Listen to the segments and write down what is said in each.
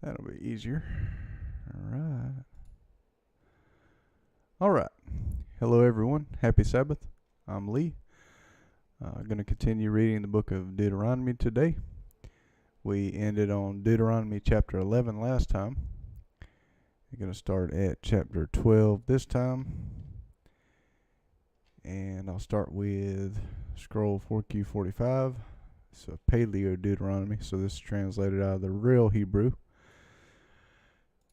That'll be easier. Alright. Alright. Hello, everyone. Happy Sabbath. I'm Lee. I'm going to continue reading the book of Deuteronomy today. We ended on Deuteronomy chapter 11 last time. We're going to start at chapter 12 this time. And I'll start with scroll 4Q45. It's a Paleo Deuteronomy, so this is translated out of the real Hebrew.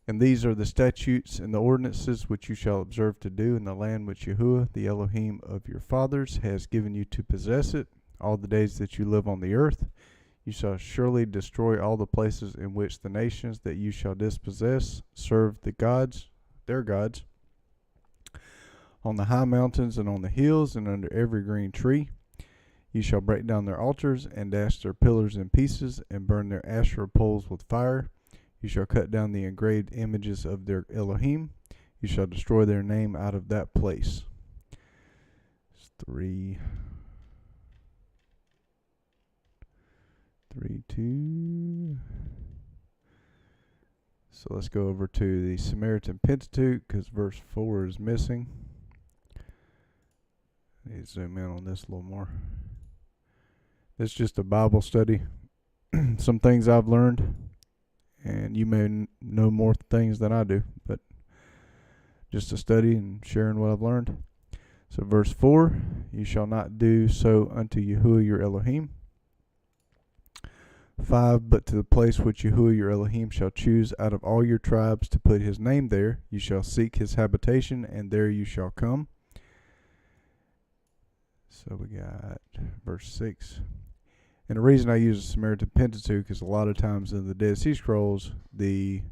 And these are the statutes and the ordinances which you shall observe to do in the land which Yahuwah, the Elohim of your fathers, has given you to possess it, all the days that you live on the earth. You shall surely destroy all the places in which the nations that you shall dispossess serve the gods, their gods, on the high mountains and on the hills and under every green tree. You shall break down their altars and dash their pillars in pieces and burn their Asherah poles with fire. You shall cut down the engraved images of their Elohim. You shall destroy their name out of that place. It's 3:2. So let's go over to the Samaritan Pentateuch because verse 4 is missing. I need to zoom in on this a little more. This is just a Bible study. Some things I've learned, and you may know more things than I do, but just a study and sharing what I've learned. So verse 4, you shall not do so unto Yahuwah your Elohim. 5, but to the place which Yahuwah your Elohim shall choose out of all your tribes to put his name there, you shall seek his habitation, and there you shall come. So we got verse 6. And the reason I use the Samaritan Pentateuch is a lot of times in the Dead Sea Scrolls, the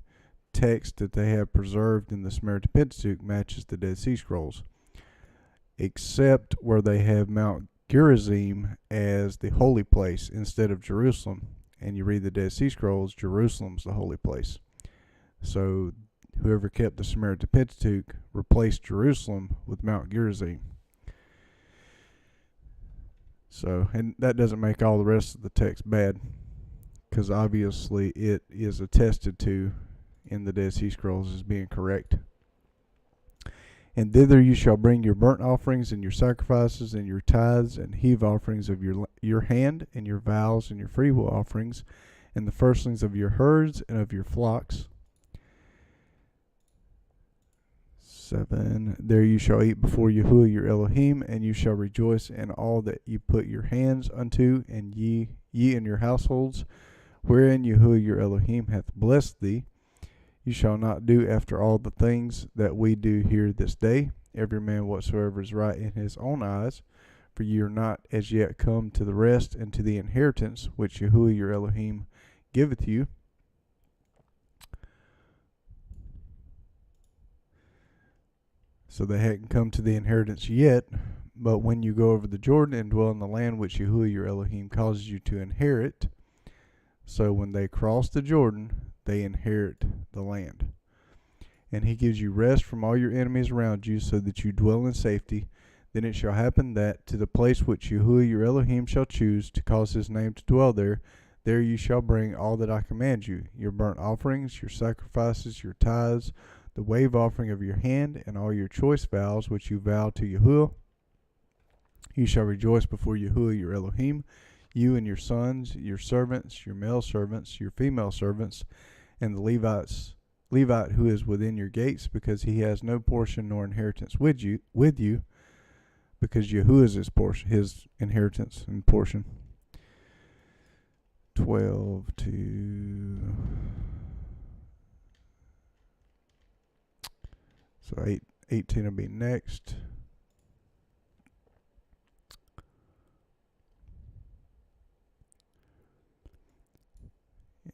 text that they have preserved in the Samaritan Pentateuch matches the Dead Sea Scrolls, except where they have Mount Gerizim as the holy place instead of Jerusalem. And you read the Dead Sea Scrolls, Jerusalem's the holy place. So whoever kept the Samaritan Pentateuch replaced Jerusalem with Mount Gerizim. So, and that doesn't make all the rest of the text bad, because obviously it is attested to in the Dead Sea Scrolls as being correct. And thither you shall bring your burnt offerings and your sacrifices and your tithes and heave offerings of your hand and your vows and your freewill offerings and the firstlings of your herds and of your flocks. 7. There you shall eat before Yahuwah your Elohim, and you shall rejoice in all that you put your hands unto, and ye and your households, wherein Yahuwah your Elohim hath blessed thee. You shall not do after all the things that we do here this day, every man whatsoever is right in his own eyes, for ye are not as yet come to the rest and to the inheritance which Yahuwah your Elohim giveth you. So they hadn't come to the inheritance yet, but when you go over the Jordan and dwell in the land which Yahuwah your Elohim causes you to inherit, so when they cross the Jordan, they inherit the land. And he gives you rest from all your enemies around you, so that you dwell in safety. Then it shall happen that to the place which Yahuwah your Elohim shall choose to cause his name to dwell there, there you shall bring all that I command you, your burnt offerings, your sacrifices, your tithes, the wave offering of your hand, and all your choice vows which you vow to Yahuwah. You shall rejoice before Yahuwah your Elohim, you and your sons, your servants, your male servants, your female servants, and the Levite who is within your gates, because he has no portion nor inheritance with you, because Yahuwah is his portion, his inheritance and portion. 12 to... So 18 will be next.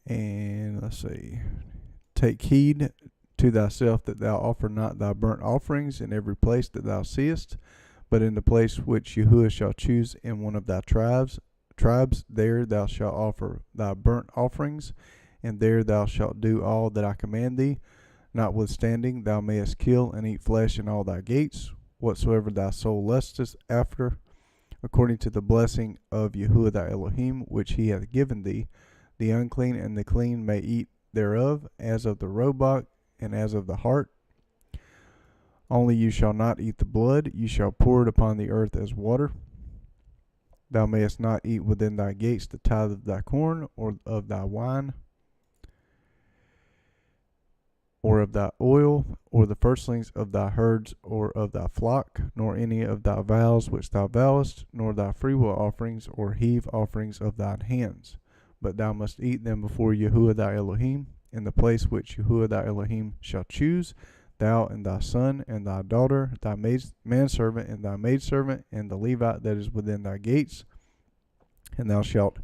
And let's see. Take heed to thyself that thou offer not thy burnt offerings in every place that thou seest, but in the place which Yahuwah shall choose in one of thy tribes, there thou shalt offer thy burnt offerings, and there thou shalt do all that I command thee. Notwithstanding, thou mayest kill and eat flesh in all thy gates, whatsoever thy soul lusteth after, according to the blessing of Yahuwah thy Elohim, which he hath given thee. The unclean and the clean may eat thereof, as of the roebuck, and as of the hart. Only you shall not eat the blood, you shall pour it upon the earth as water. Thou mayest not eat within thy gates the tithe of thy corn, or of thy wine, or of thy oil, or the firstlings of thy herds, or of thy flock, nor any of thy vows which thou vowest, nor thy freewill offerings, or heave offerings of thine hands. But thou must eat them before Yahuwah thy Elohim, in the place which Yahuwah thy Elohim shall choose, thou and thy son and thy daughter, thy manservant and thy maidservant, and the Levite that is within thy gates. And thou shalt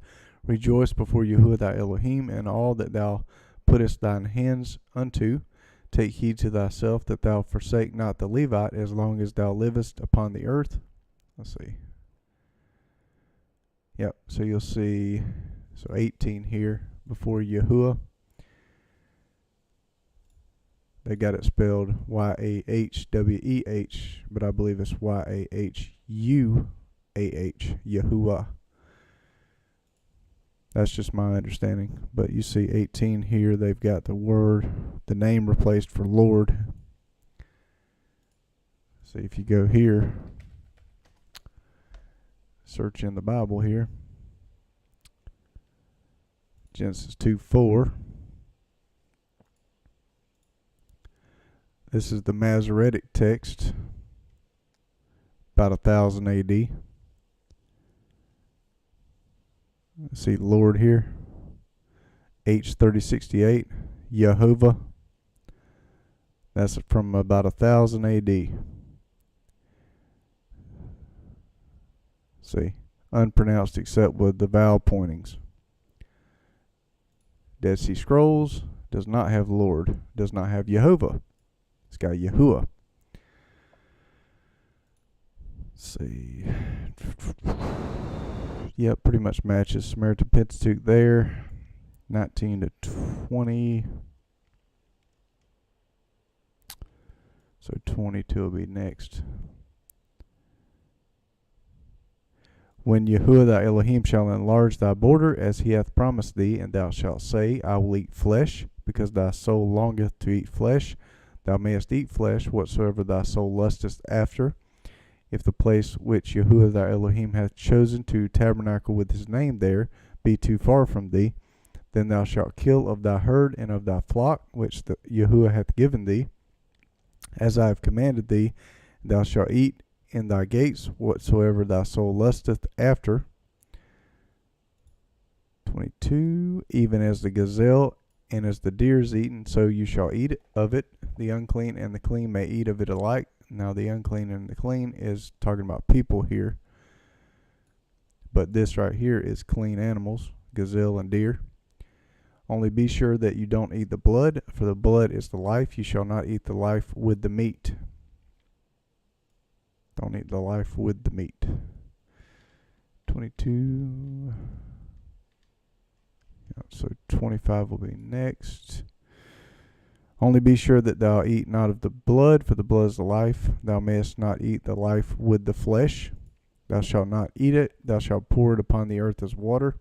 rejoice before Yahuwah thy Elohim, and all that thou puttest thine hands unto. Take heed to thyself that thou forsake not the Levite as long as thou livest upon the earth. Let's see. Yep, so you'll see, 18 here, before Yahuwah. They got it spelled Y-A-H-W-E-H, but I believe it's Y-A-H-U-A-H, Yahuwah. That's just my understanding. But you see 18 here, they've got the name replaced for Lord. See, if you go here, search in the Bible here, Genesis 2:4. This is the Masoretic text, about 1000 AD. See Lord here, H3068, Yehovah. That's from about 1000 AD. See, unpronounced except with the vowel pointings. Dead Sea Scrolls does not have Lord, does not have Yehovah. It's got Yahuwah. Let's see. Yep, pretty much matches Samaritan Pentateuch there. 19 to 20. So 22 will be next. When Yahuwah thy Elohim shall enlarge thy border as he hath promised thee, and thou shalt say, I will eat flesh, because thy soul longeth to eat flesh. Thou mayest eat flesh, whatsoever thy soul lusteth after. If the place which Yahuwah thy Elohim hath chosen to tabernacle with his name there be too far from thee, then thou shalt kill of thy herd and of thy flock, which Yahuwah hath given thee, as I have commanded thee. Thou shalt eat in thy gates whatsoever thy soul lusteth after. 22. Even as the gazelle and as the deer is eaten, so you shall eat of it. The unclean and the clean may eat of it alike. Now the unclean and the clean is talking about people here. But this right here is clean animals, gazelle and deer. Only be sure that you don't eat the blood, for the blood is the life. You shall not eat the life with the meat. Don't eat the life with the meat. 22. So 25 will be next. Only be sure that thou eat not of the blood, for the blood is the life. Thou mayest not eat the life with the flesh. Thou shalt not eat it. Thou shalt pour it upon the earth as water.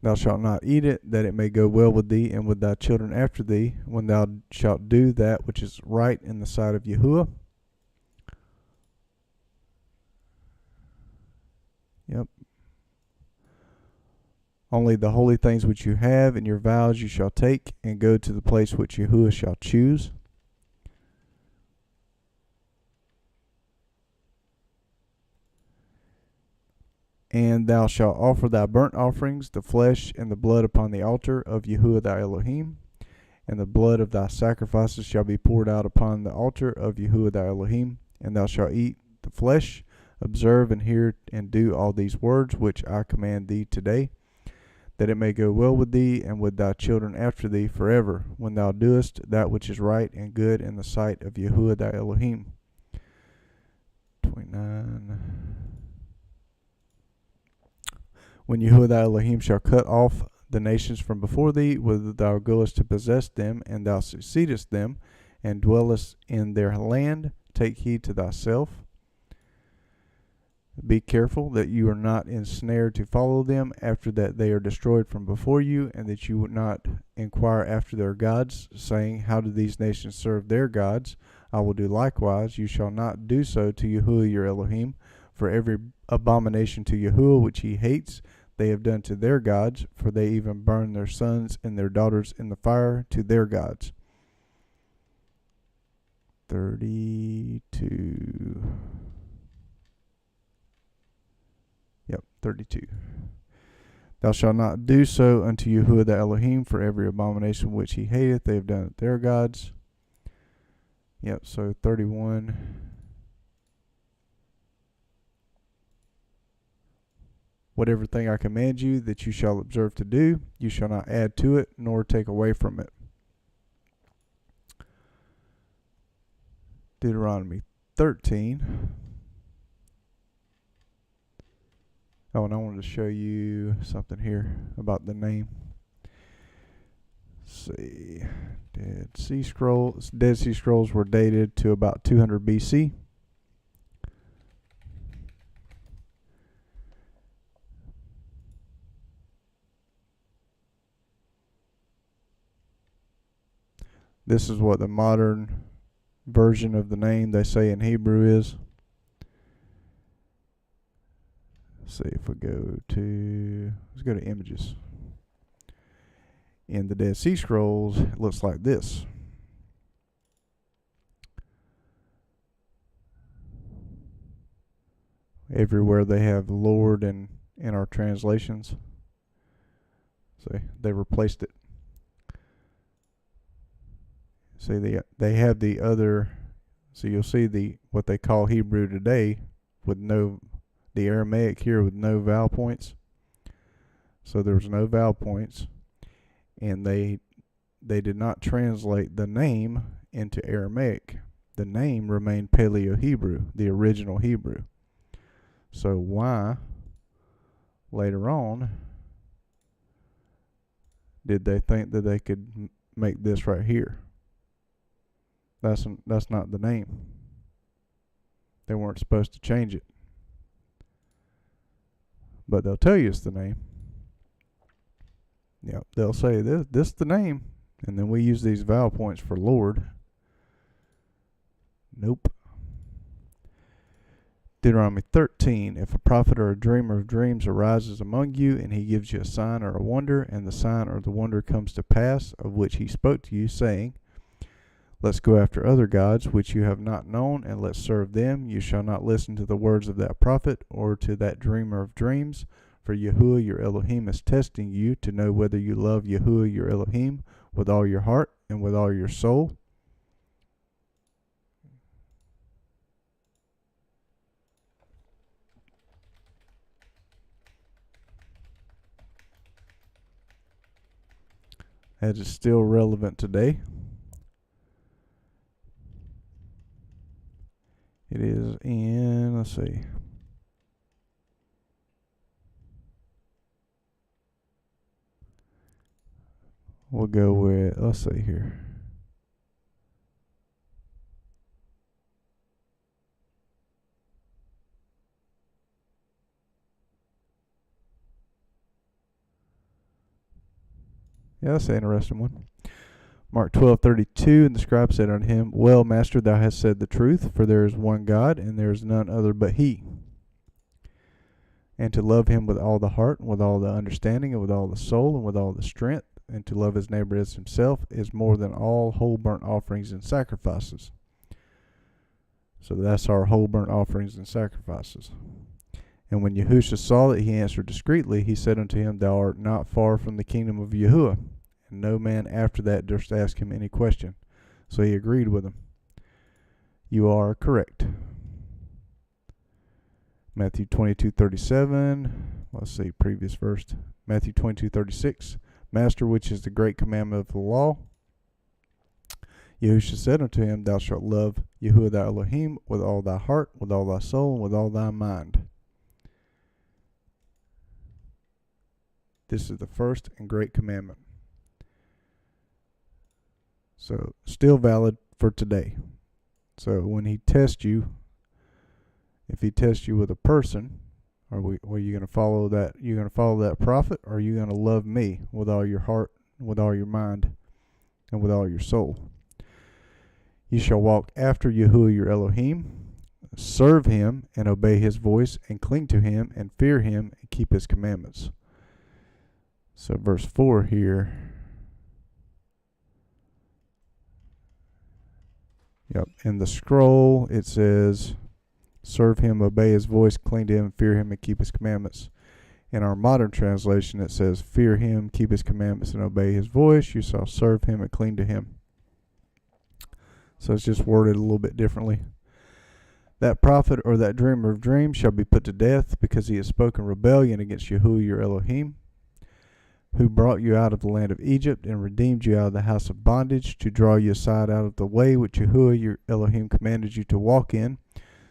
Thou shalt not eat it, that it may go well with thee and with thy children after thee, when thou shalt do that which is right in the sight of Yahuwah. Yep. Only the holy things which you have and your vows you shall take, and go to the place which Yahuwah shall choose. And thou shalt offer thy burnt offerings, the flesh and the blood upon the altar of Yahuwah thy Elohim, and the blood of thy sacrifices shall be poured out upon the altar of Yahuwah thy Elohim, and thou shalt eat the flesh. Observe and hear and do all these words which I command thee today, that it may go well with thee and with thy children after thee forever, when thou doest that which is right and good in the sight of Yahuwah thy Elohim. 29. When Yahuwah thy Elohim shall cut off the nations from before thee, whither thou goest to possess them, and thou succeedest them, and dwellest in their land, take heed to thyself. Be careful that you are not ensnared to follow them after that they are destroyed from before you, and that you would not inquire after their gods, saying, how do these nations serve their gods? I will do likewise. You shall not do so to Yahuwah your Elohim, for every abomination to Yahuwah which he hates they have done to their gods, for they even burn their sons and their daughters in the fire to their gods. 32. Yep, 32. Thou shalt not do so unto Yahuwah the Elohim, for every abomination which he hateth they have done to their gods. Yep, so 31. Whatever thing I command you that you shall observe to do, you shall not add to it, nor take away from it. Deuteronomy 13. Oh, and I wanted to show you something here about the name. Let's see. Dead Sea Scrolls were dated to about 200 BC. This is what the modern version of the name they say in Hebrew is. Let's see if we let's go to images. In the Dead Sea Scrolls, it looks like this. Everywhere they have Lord in our translations. See, they replaced it. See, they have the other, so you'll see what they call Hebrew today with the Aramaic here with no vowel points. So there's no vowel points, and they did not translate the name into Aramaic. The name remained Paleo-Hebrew, the original Hebrew. So why, later on, did they think that they could make this right here? That's not the name. They weren't supposed to change it. But they'll tell you it's the name. Yep, they'll say this is the name, and then we use these vowel points for Lord. Nope. Deuteronomy 13. If a prophet or a dreamer of dreams arises among you, and he gives you a sign or a wonder, and the sign or the wonder comes to pass, of which he spoke to you, saying, let's go after other gods which you have not known, and let's serve them. You shall not listen to the words of that prophet or to that dreamer of dreams, for Yahuwah your Elohim is testing you to know whether you love Yahuwah your Elohim with all your heart and with all your soul. That is still relevant today. It is in, let's see. We'll go with, let's see here. Yeah, that's an interesting one. Mark 12:32, and the scribe said unto him, well, master, thou hast said the truth, for there is one God, and there is none other but he. And to love him with all the heart, and with all the understanding, and with all the soul, and with all the strength, and to love his neighbor as himself, is more than all whole burnt offerings and sacrifices. So that's our whole burnt offerings and sacrifices. And when Yahushua saw that he answered discreetly, he said unto him, thou art not far from the kingdom of Yahuwah. And no man after that durst ask him any question. So he agreed with him. You are correct. Matthew 22:37. Let's see, previous verse. Matthew 22:36. Master, which is the great commandment of the law? Yahushua said unto him, thou shalt love Yahuwah thy Elohim with all thy heart, with all thy soul, and with all thy mind. This is the first and great commandment. So, still valid for today. So, when he tests you If he tests you with a person, are you going to follow that? You going to follow that prophet, or are you going to love me with all your heart, with all your mind, and with all your soul? You shall walk after Yahuwah your Elohim, serve him and obey his voice, and cling to him and fear him and keep his commandments. So verse 4 here. Yep. In the scroll it says, serve him, obey his voice, cling to him, fear him, and keep his commandments. In our modern translation it says, fear him, keep his commandments, and obey his voice. You shall serve him and cling to him. So it's just worded a little bit differently. That prophet or that dreamer of dreams shall be put to death, because he has spoken rebellion against Yahuwah your Elohim, who brought you out of the land of Egypt and redeemed you out of the house of bondage, to draw you aside out of the way which Yahuwah your Elohim commanded you to walk in.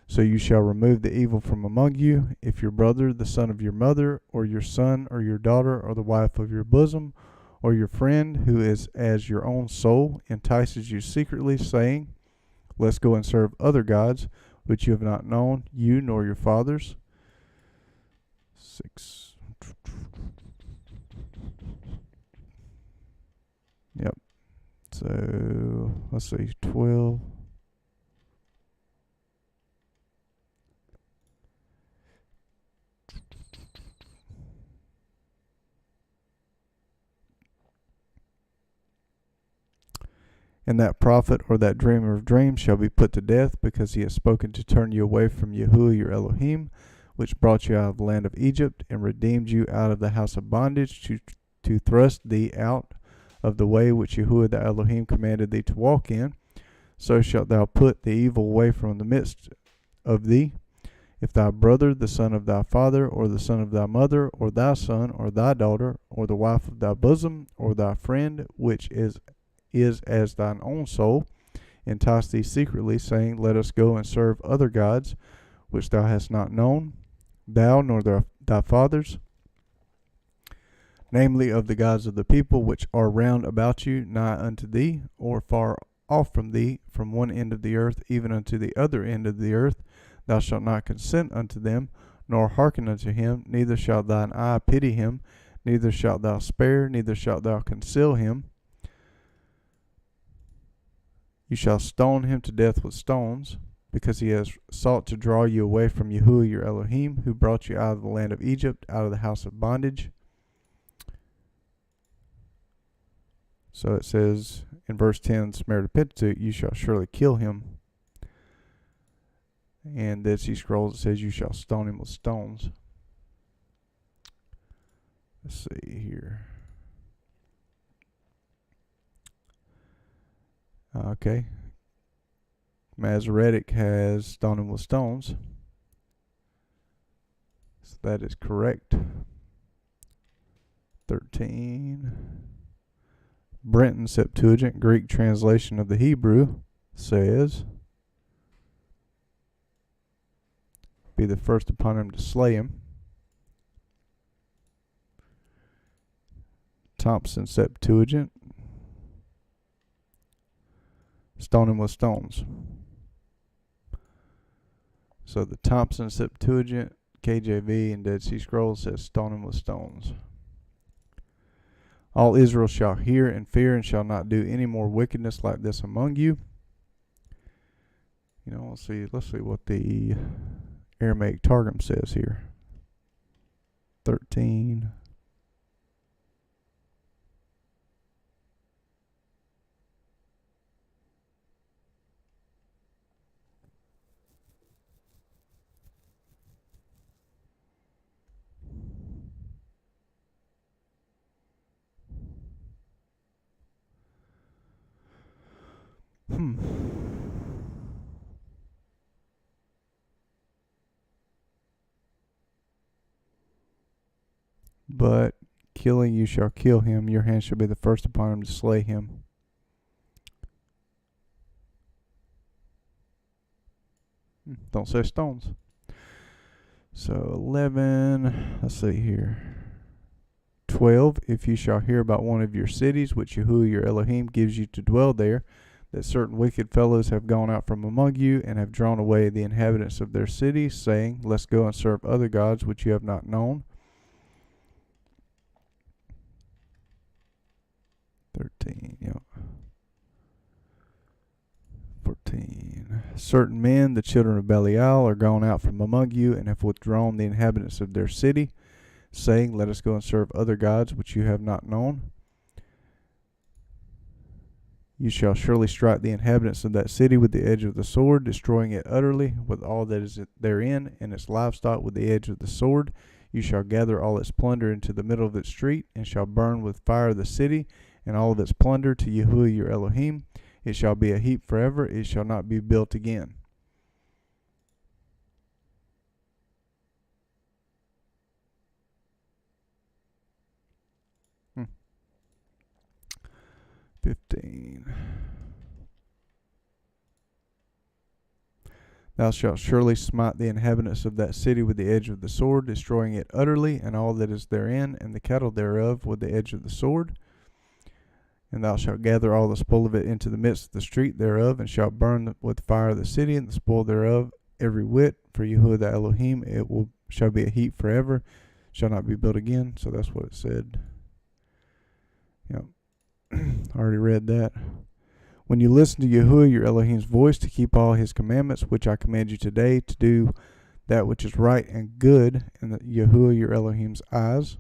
So you shall remove the evil from among you. If your brother, the son of your mother, or your son, or your daughter, or the wife of your bosom, or your friend, who is as your own soul, entices you secretly, saying, let's go and serve other gods, which you have not known, you nor your fathers. 6. Yep. So, let's see, 12. And that prophet or that dreamer of dreams shall be put to death, because he has spoken to turn you away from Yahuwah your Elohim, which brought you out of the land of Egypt and redeemed you out of the house of bondage, to thrust thee out of the way which Yahuwah the Elohim commanded thee to walk in. So shalt thou put the evil away from the midst of thee. If thy brother, the son of thy father, or the son of thy mother, or thy son, or thy daughter, or the wife of thy bosom, or thy friend, which is as thine own soul, entice thee secretly, saying, let us go and serve other gods, which thou hast not known, thou nor thy fathers, namely of the gods of the people which are round about you, nigh unto thee, or far off from thee, from one end of the earth even unto the other end of the earth. Thou shalt not consent unto them, nor hearken unto him, neither shall thine eye pity him, neither shalt thou spare, neither shalt thou conceal him. You shall stone him to death with stones, because he has sought to draw you away from Yahuwah your Elohim, who brought you out of the land of Egypt, out of the house of bondage. So it says in verse 10, Samaritan Pentateuch, you shall surely kill him. And Dead Sea Scrolls, it says you shall stone him with stones. Let's see here. Okay. Masoretic has stone him with stones. So that is correct. 13. Brenton Septuagint, Greek translation of the Hebrew, says, be the first upon him to slay him. Thompson Septuagint, stone him with stones. So the Thompson Septuagint, KJV, and Dead Sea Scrolls says stone him with stones. All Israel shall hear and fear, and shall not do any more wickedness like this among you. You know, let's see what the Aramaic Targum says here. 13. But killing you shall kill him, your hand shall be the first upon him to slay him. Don't say stones. So 11, let's see here. 12, if you shall hear about one of your cities, which Yahuwah your Elohim gives you to dwell there, that certain wicked fellows have gone out from among you, and have drawn away the inhabitants of their cities, saying, Let's go and serve other gods which you have not known. 13, yep. 14. Certain men, the children of Belial, are gone out from among you, and have withdrawn the inhabitants of their city, saying, Let us go and serve other gods which you have not known. You shall surely strike the inhabitants of that city with the edge of the sword, destroying it utterly, with all that is therein, and its livestock with the edge of the sword. You shall gather all its plunder into the middle of its street, and shall burn with fire the city, and all of its plunder to Yahuwah your Elohim. It shall be a heap forever, it shall not be built again. Hmm. 15. Thou shalt surely smite the inhabitants of that city with the edge of the sword, destroying it utterly, and all that is therein, and the cattle thereof with the edge of the sword. And thou shalt gather all the spoil of it into the midst of the street thereof, and shalt burn with fire the city, and the spoil thereof every whit. For Yahuwah the Elohim, shall be a heap forever, shall not be built again. So that's what it said. Yep. I already read that. When you listen to Yahuwah your Elohim's voice to keep all his commandments, which I command you today, to do that which is right and good in Yahuwah your Elohim's eyes.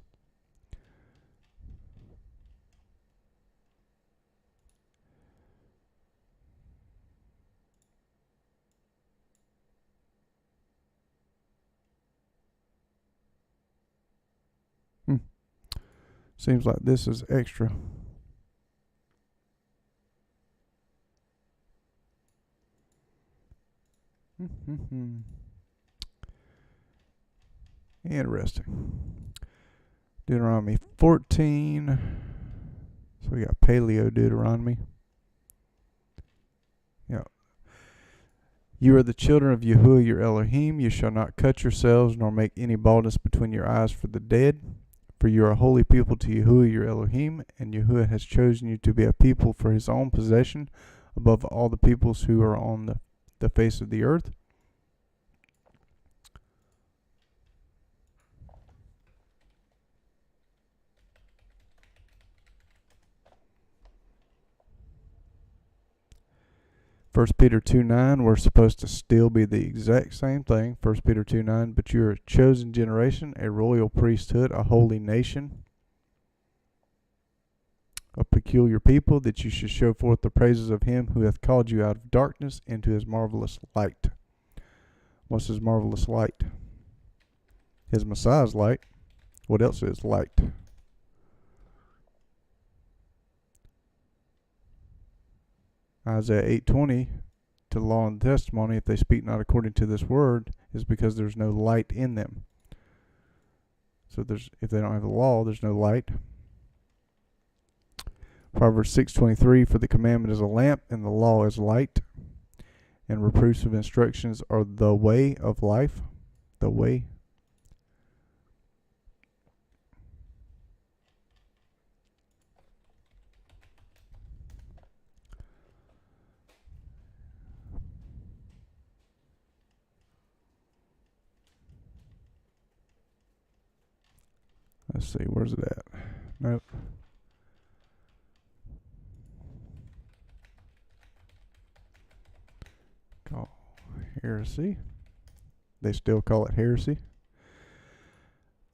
Seems like this is extra. Interesting. Deuteronomy 14. So we got Paleo Deuteronomy. Yeah. You are the children of Yahuwah your Elohim. You shall not cut yourselves, nor make any baldness between your eyes for the dead. For you are a holy people to Yahuwah your Elohim, and Yahuwah has chosen you to be a people for his own possession above all the peoples who are on the face of the earth. First Peter 2:9, we're supposed to still be the exact same thing. First Peter 2:9, but you are a chosen generation, a royal priesthood, a holy nation, a peculiar people, that you should show forth the praises of him who hath called you out of darkness into his marvelous light. What's his marvelous light? His Messiah's light. What else is light? Isaiah 8:20, to the law and the testimony, if they speak not according to this word, is because there's no light in them. So if they don't have the law, there's no light. Proverbs 6:23, for the commandment is a lamp, and the law is light, and reproofs of instructions are the way of life. The way. Let's see, where's it at? Nope. Call heresy. They still call it heresy.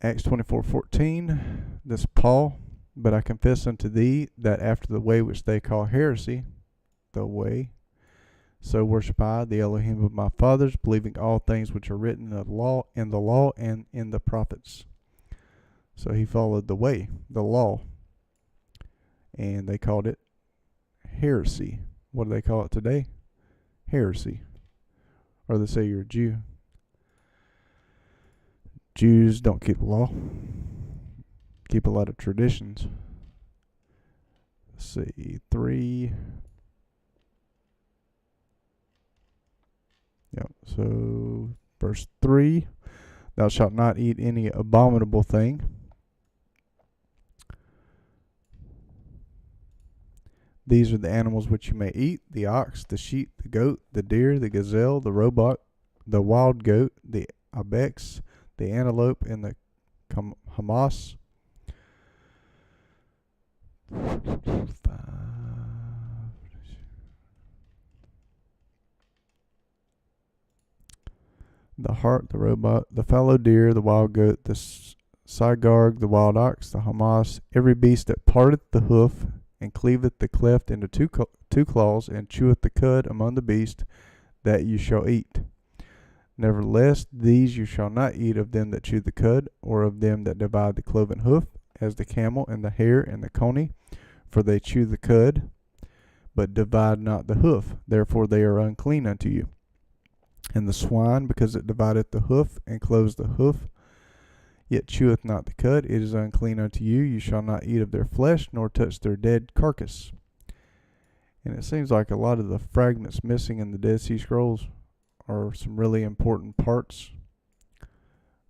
Acts 24:14. This Paul, but I confess unto thee that after the way which they call heresy, the way, so worship I the Elohim of my fathers, believing all things which are written in the law and in the prophets. So he followed the way, the law, and they called it heresy. What do they call it today? Heresy. Or they say you're a Jew. Jews don't keep the law. Keep a lot of traditions. Let's see, 3. Yep, so verse 3. Thou shalt not eat any abominable thing. These are the animals which you may eat: the ox, the sheep, the goat, the deer, the gazelle, the roebuck, the wild goat, the ibex, the antelope, and the hamas. The hart, the roebuck, the fallow deer, the wild goat, the sygarg, the wild ox, the hamas, every beast that parteth the hoof, and cleaveth the cleft into two claws, and cheweth the cud among the beasts, that you shall eat. Nevertheless, these you shall not eat of them that chew the cud, or of them that divide the cloven hoof, as the camel, and the hare, and the coney, for they chew the cud, but divide not the hoof, therefore they are unclean unto you. And the swine, because it divideth the hoof, and cloves the hoof, yet cheweth not the cud, it is unclean unto you. You shall not eat of their flesh, nor touch their dead carcass. And it seems like a lot of the fragments missing in the Dead Sea Scrolls are some really important parts.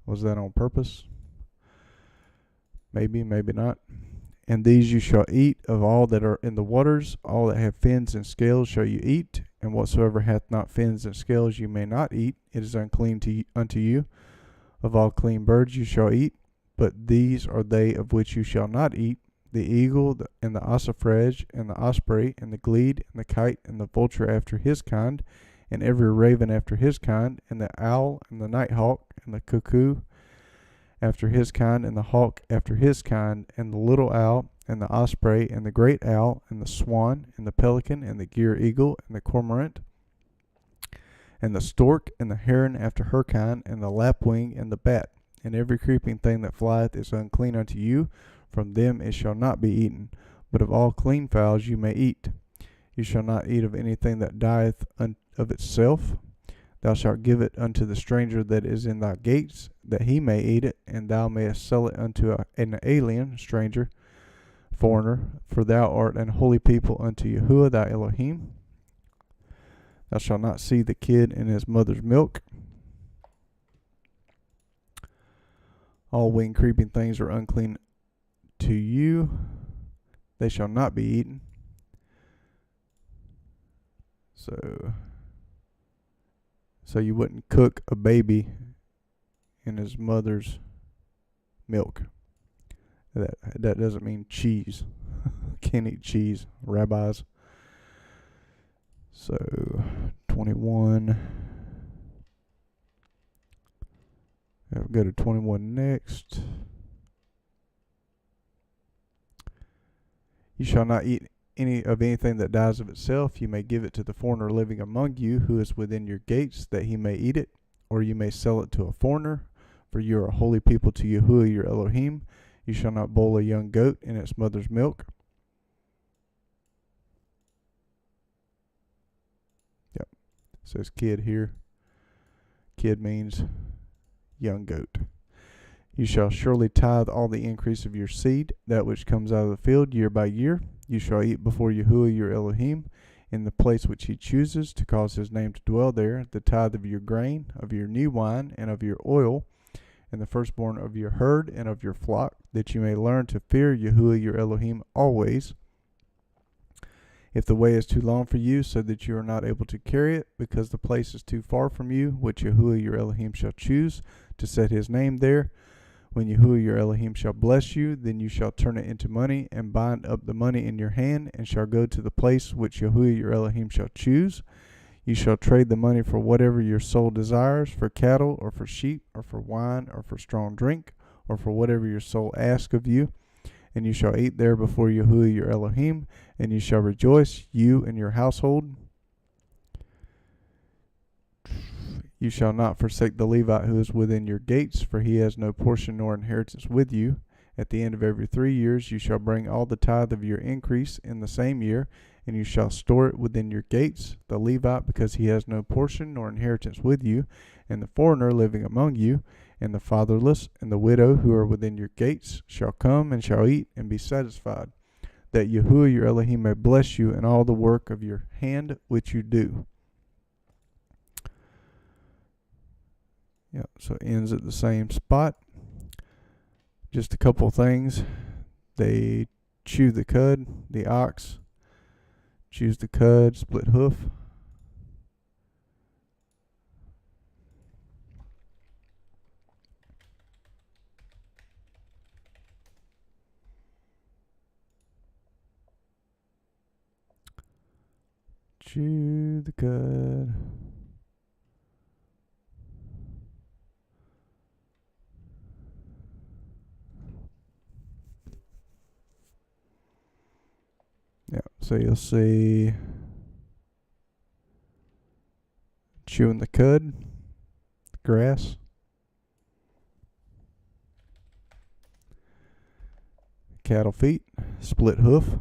Was that on purpose? Maybe, maybe not. And these you shall eat of all that are in the waters, all that have fins and scales shall you eat, and whatsoever hath not fins and scales you may not eat, it is unclean unto you. Of all clean birds you shall eat, but these are they of which you shall not eat: the eagle, and the ossifrage, and the osprey, and the glede, and the kite, and the vulture after his kind, and every raven after his kind, and the owl, and the nighthawk, and the cuckoo after his kind, and the hawk after his kind, and the little owl, and the osprey, and the great owl, and the swan, and the pelican, and the gier eagle, and the cormorant, and the stork, and the heron after her kind, and the lapwing, and the bat. And every creeping thing that flieth is unclean unto you. From them it shall not be eaten. But of all clean fowls you may eat. You shall not eat of anything that dieth of itself. Thou shalt give it unto the stranger that is in thy gates, that he may eat it, and thou mayest sell it unto an alien, stranger, foreigner, for thou art an holy people unto Yahuwah thy Elohim. Thou shalt not see the kid in his mother's milk. All winged creeping things are unclean to you. They shall not be eaten. So you wouldn't cook a baby in his mother's milk. That doesn't mean cheese. Can't eat cheese, rabbis. So 21. I'll go to 21 next. You shall not eat anything that dies of itself. You may give it to the foreigner living among you, who is within your gates, that he may eat it, or you may sell it to a foreigner, for you are a holy people to Yahuwah your Elohim. You shall not boil a young goat in its mother's milk. Yep, it says kid here. Kid means young goat. You shall surely tithe all the increase of your seed, that which comes out of the field year by year. You shall eat before Yahuwah your Elohim, in the place which he chooses to cause his name to dwell there, the tithe of your grain, of your new wine, and of your oil, and the firstborn of your herd and of your flock, that you may learn to fear Yahuwah your Elohim always. If the way is too long for you, so that you are not able to carry it, because the place is too far from you, which Yahuwah your Elohim shall choose to set his name there, when Yahuwah your Elohim shall bless you, then you shall turn it into money, and bind up the money in your hand, and shall go to the place which Yahuwah your Elohim shall choose. You shall trade the money for whatever your soul desires, for cattle, or for sheep, or for wine, or for strong drink, or for whatever your soul asks of you. And you shall eat there before Yahuwah your Elohim, and you shall rejoice, you and your household. You shall not forsake the Levite who is within your gates, for he has no portion nor inheritance with you. At the end of every 3 years you shall bring all the tithe of your increase in the same year, and you shall store it within your gates, the Levite, because he has no portion nor inheritance with you, and the foreigner living among you, and the fatherless, and the widow who are within your gates, shall come and shall eat and be satisfied, that Yahuwah your Elohim may bless you in all the work of your hand which you do. Yeah, so it ends at the same spot. Just a couple things. They chew the cud, the ox, Choose the cud, split hoof. Chew the cud. Yeah, so you'll see chewing the cud, the grass. Cattle feet, split hoof.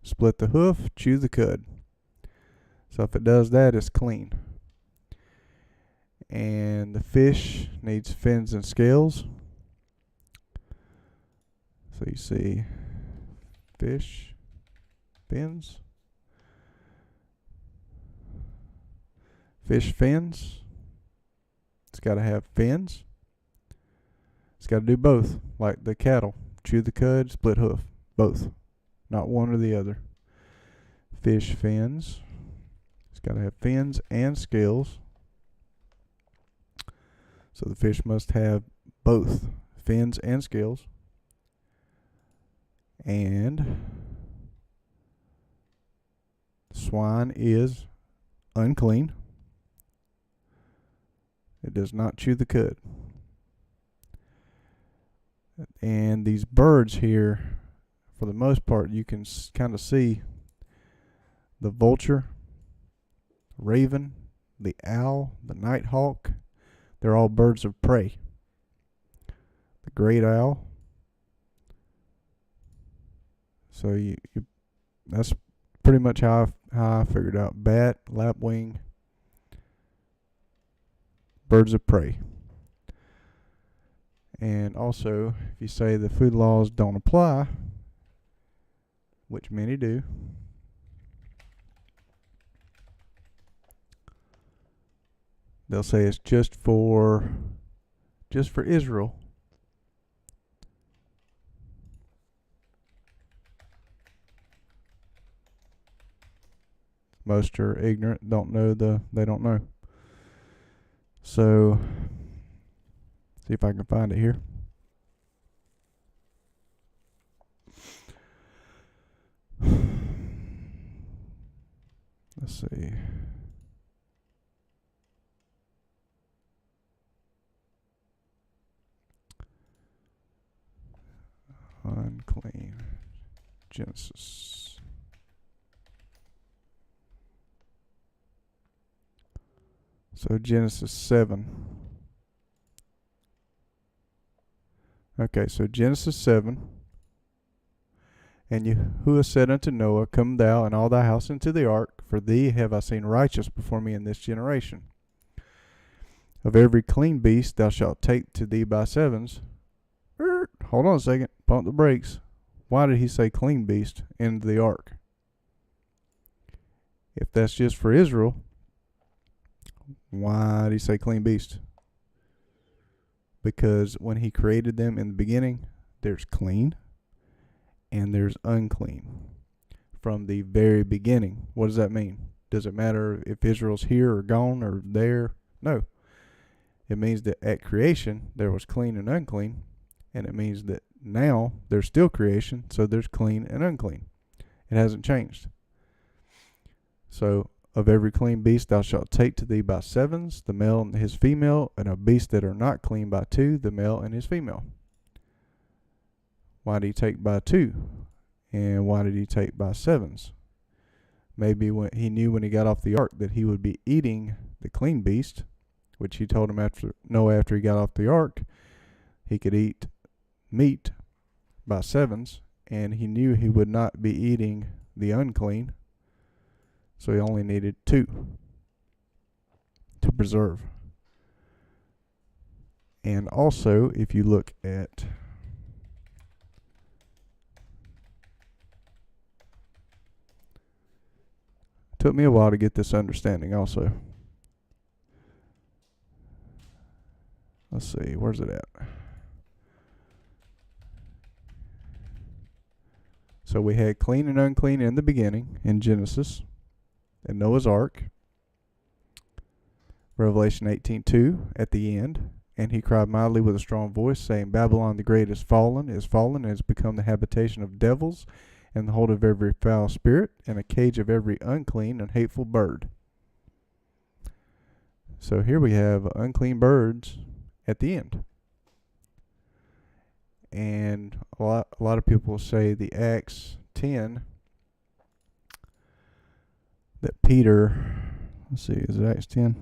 Split the hoof, chew the cud. So if it does that, it's clean. And the fish needs fins and scales. So you see fish, fins, fish fins. It's got to have fins. It's got to do both, like the cattle. Chew the cud, split hoof. Both. Not one or the other. Fish fins. It's got to have fins and scales. So the fish must have both fins and scales. And swine is unclean. It does not chew the cud. And these birds here, for the most part, you can kind of see the vulture, raven, the owl, the nighthawk. They're all birds of prey. The great owl. So that's pretty much how I figured out. Bat, lapwing, birds of prey. And also, if you say the food laws don't apply, which many do, they'll say it's just for Israel. Most are ignorant, they don't know. So, see if I can find it here. Let's see. Unclean. Genesis. So Genesis 7. Okay, so Genesis 7. And Yahuwah said unto Noah, Come thou and all thy house into the ark, for thee have I seen righteous before me in this generation. Of every clean beast thou shalt take to thee by sevens. Hold on a second. Pump the brakes. Why did he say clean beast into the ark? If that's just for Israel, why did he say clean beast? Because when he created them in the beginning, there's clean and there's unclean. From the very beginning. What does that mean? Does it matter if Israel's here or gone or there? No. It means that at creation, there was clean and unclean. And it means that now there's still creation, so there's clean and unclean. It hasn't changed. So, of every clean beast thou shalt take to thee by sevens, the male and his female, and of beasts that are not clean by two, the male and his female. Why did he take by two? And why did he take by sevens? Maybe when he knew when he got off the ark that he would be eating the clean beast, which he told him after he got off the ark, he could eat meat by sevens, and he knew he would not be eating the unclean, so he only needed two to preserve. And also, if you look at took me a while to get this understanding also. Let's see, where's it at? So So we had clean and unclean in the beginning in Genesis, in Noah's Ark, Revelation 18:2 at the end. And he cried mightily with a strong voice, saying, Babylon the great is fallen, and has become the habitation of devils, and the hold of every foul spirit, and a cage of every unclean and hateful bird. So here we have unclean birds at the end. And a lot of people say the Acts 10 that Peter, let's see, is it Acts 10?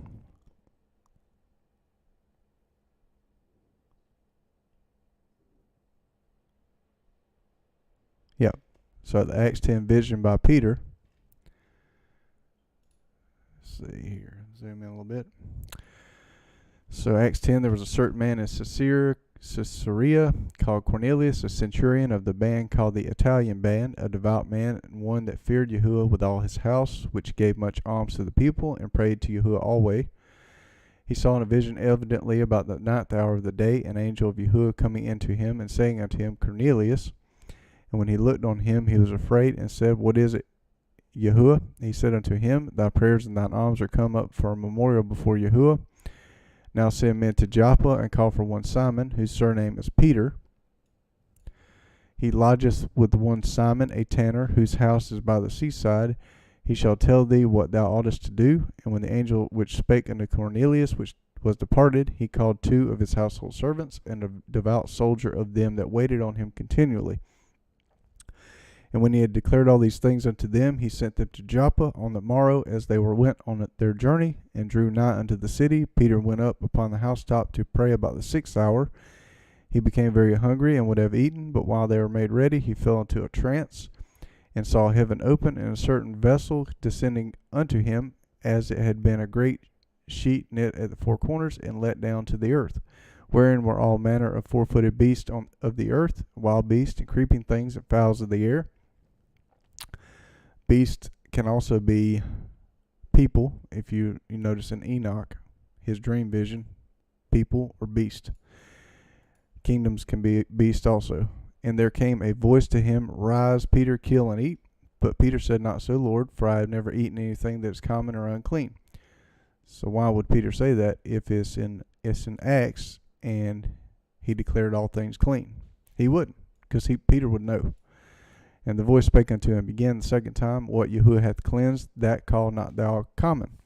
Yeah. So the Acts 10 vision by Peter. Let's see here. Zoom in a little bit. So Acts 10, there was a certain man in Caesarea called Cornelius, a centurion of the band called the Italian band, a devout man, and one that feared Yahuwah with all his house, which gave much alms to the people, and prayed to Yahuwah always. He saw in a vision evidently about the 9th hour of the day an angel of Yahuwah coming into him, and saying unto him, Cornelius. And when he looked on him, he was afraid, and said, What is it, Yahuwah? He said unto him, Thy prayers and thine alms are come up for a memorial before Yahuwah. Now send men to Joppa, and call for one Simon, whose surname is Peter. He lodgeth with one Simon, a tanner, whose house is by the seaside. He shall tell thee what thou oughtest to do. And when the angel which spake unto Cornelius, which was departed, he called 2 of his household servants, and a devout soldier of them that waited on him continually. And when he had declared all these things unto them, he sent them to Joppa. On the morrow, as they went on their journey, and drew nigh unto the city, Peter went up upon the housetop to pray about the 6th hour. He became very hungry, and would have eaten, but while they were made ready, he fell into a trance, and saw heaven open, and a certain vessel descending unto him, as it had been a great sheet knit at the 4 corners, and let down to the earth, wherein were all manner of 4-footed beasts of the earth, wild beasts, and creeping things, and fowls of the air. Beast can also be people. If you notice in Enoch, his dream vision, people or beast. Kingdoms can be beast also. And there came a voice to him, Rise, Peter, kill and eat. But Peter said, Not so, Lord, for I have never eaten anything that is common or unclean. So why would Peter say that if it's in Acts and he declared all things clean? He wouldn't, because Peter would know. And the voice spake unto him again the 2nd time, What Yahuwah hath cleansed, that call not thou common.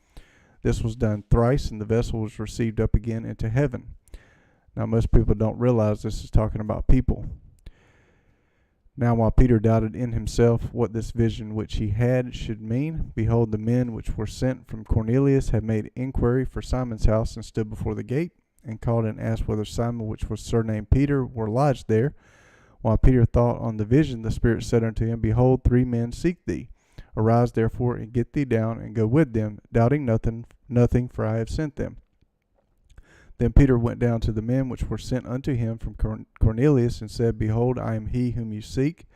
This was done thrice, and the vessel was received up again into heaven. Now most people don't realize this is talking about people. Now while Peter doubted in himself what this vision which he had should mean, behold, the men which were sent from Cornelius had made inquiry for Simon's house, and stood before the gate, and called and asked whether Simon, which was surnamed Peter, were lodged there. While Peter thought on the vision, the Spirit said unto him, Behold, 3 men seek thee. Arise therefore, and get thee down, and go with them, doubting nothing, for I have sent them. Then Peter went down to the men which were sent unto him from Cornelius, and said, Behold, I am he whom you seek.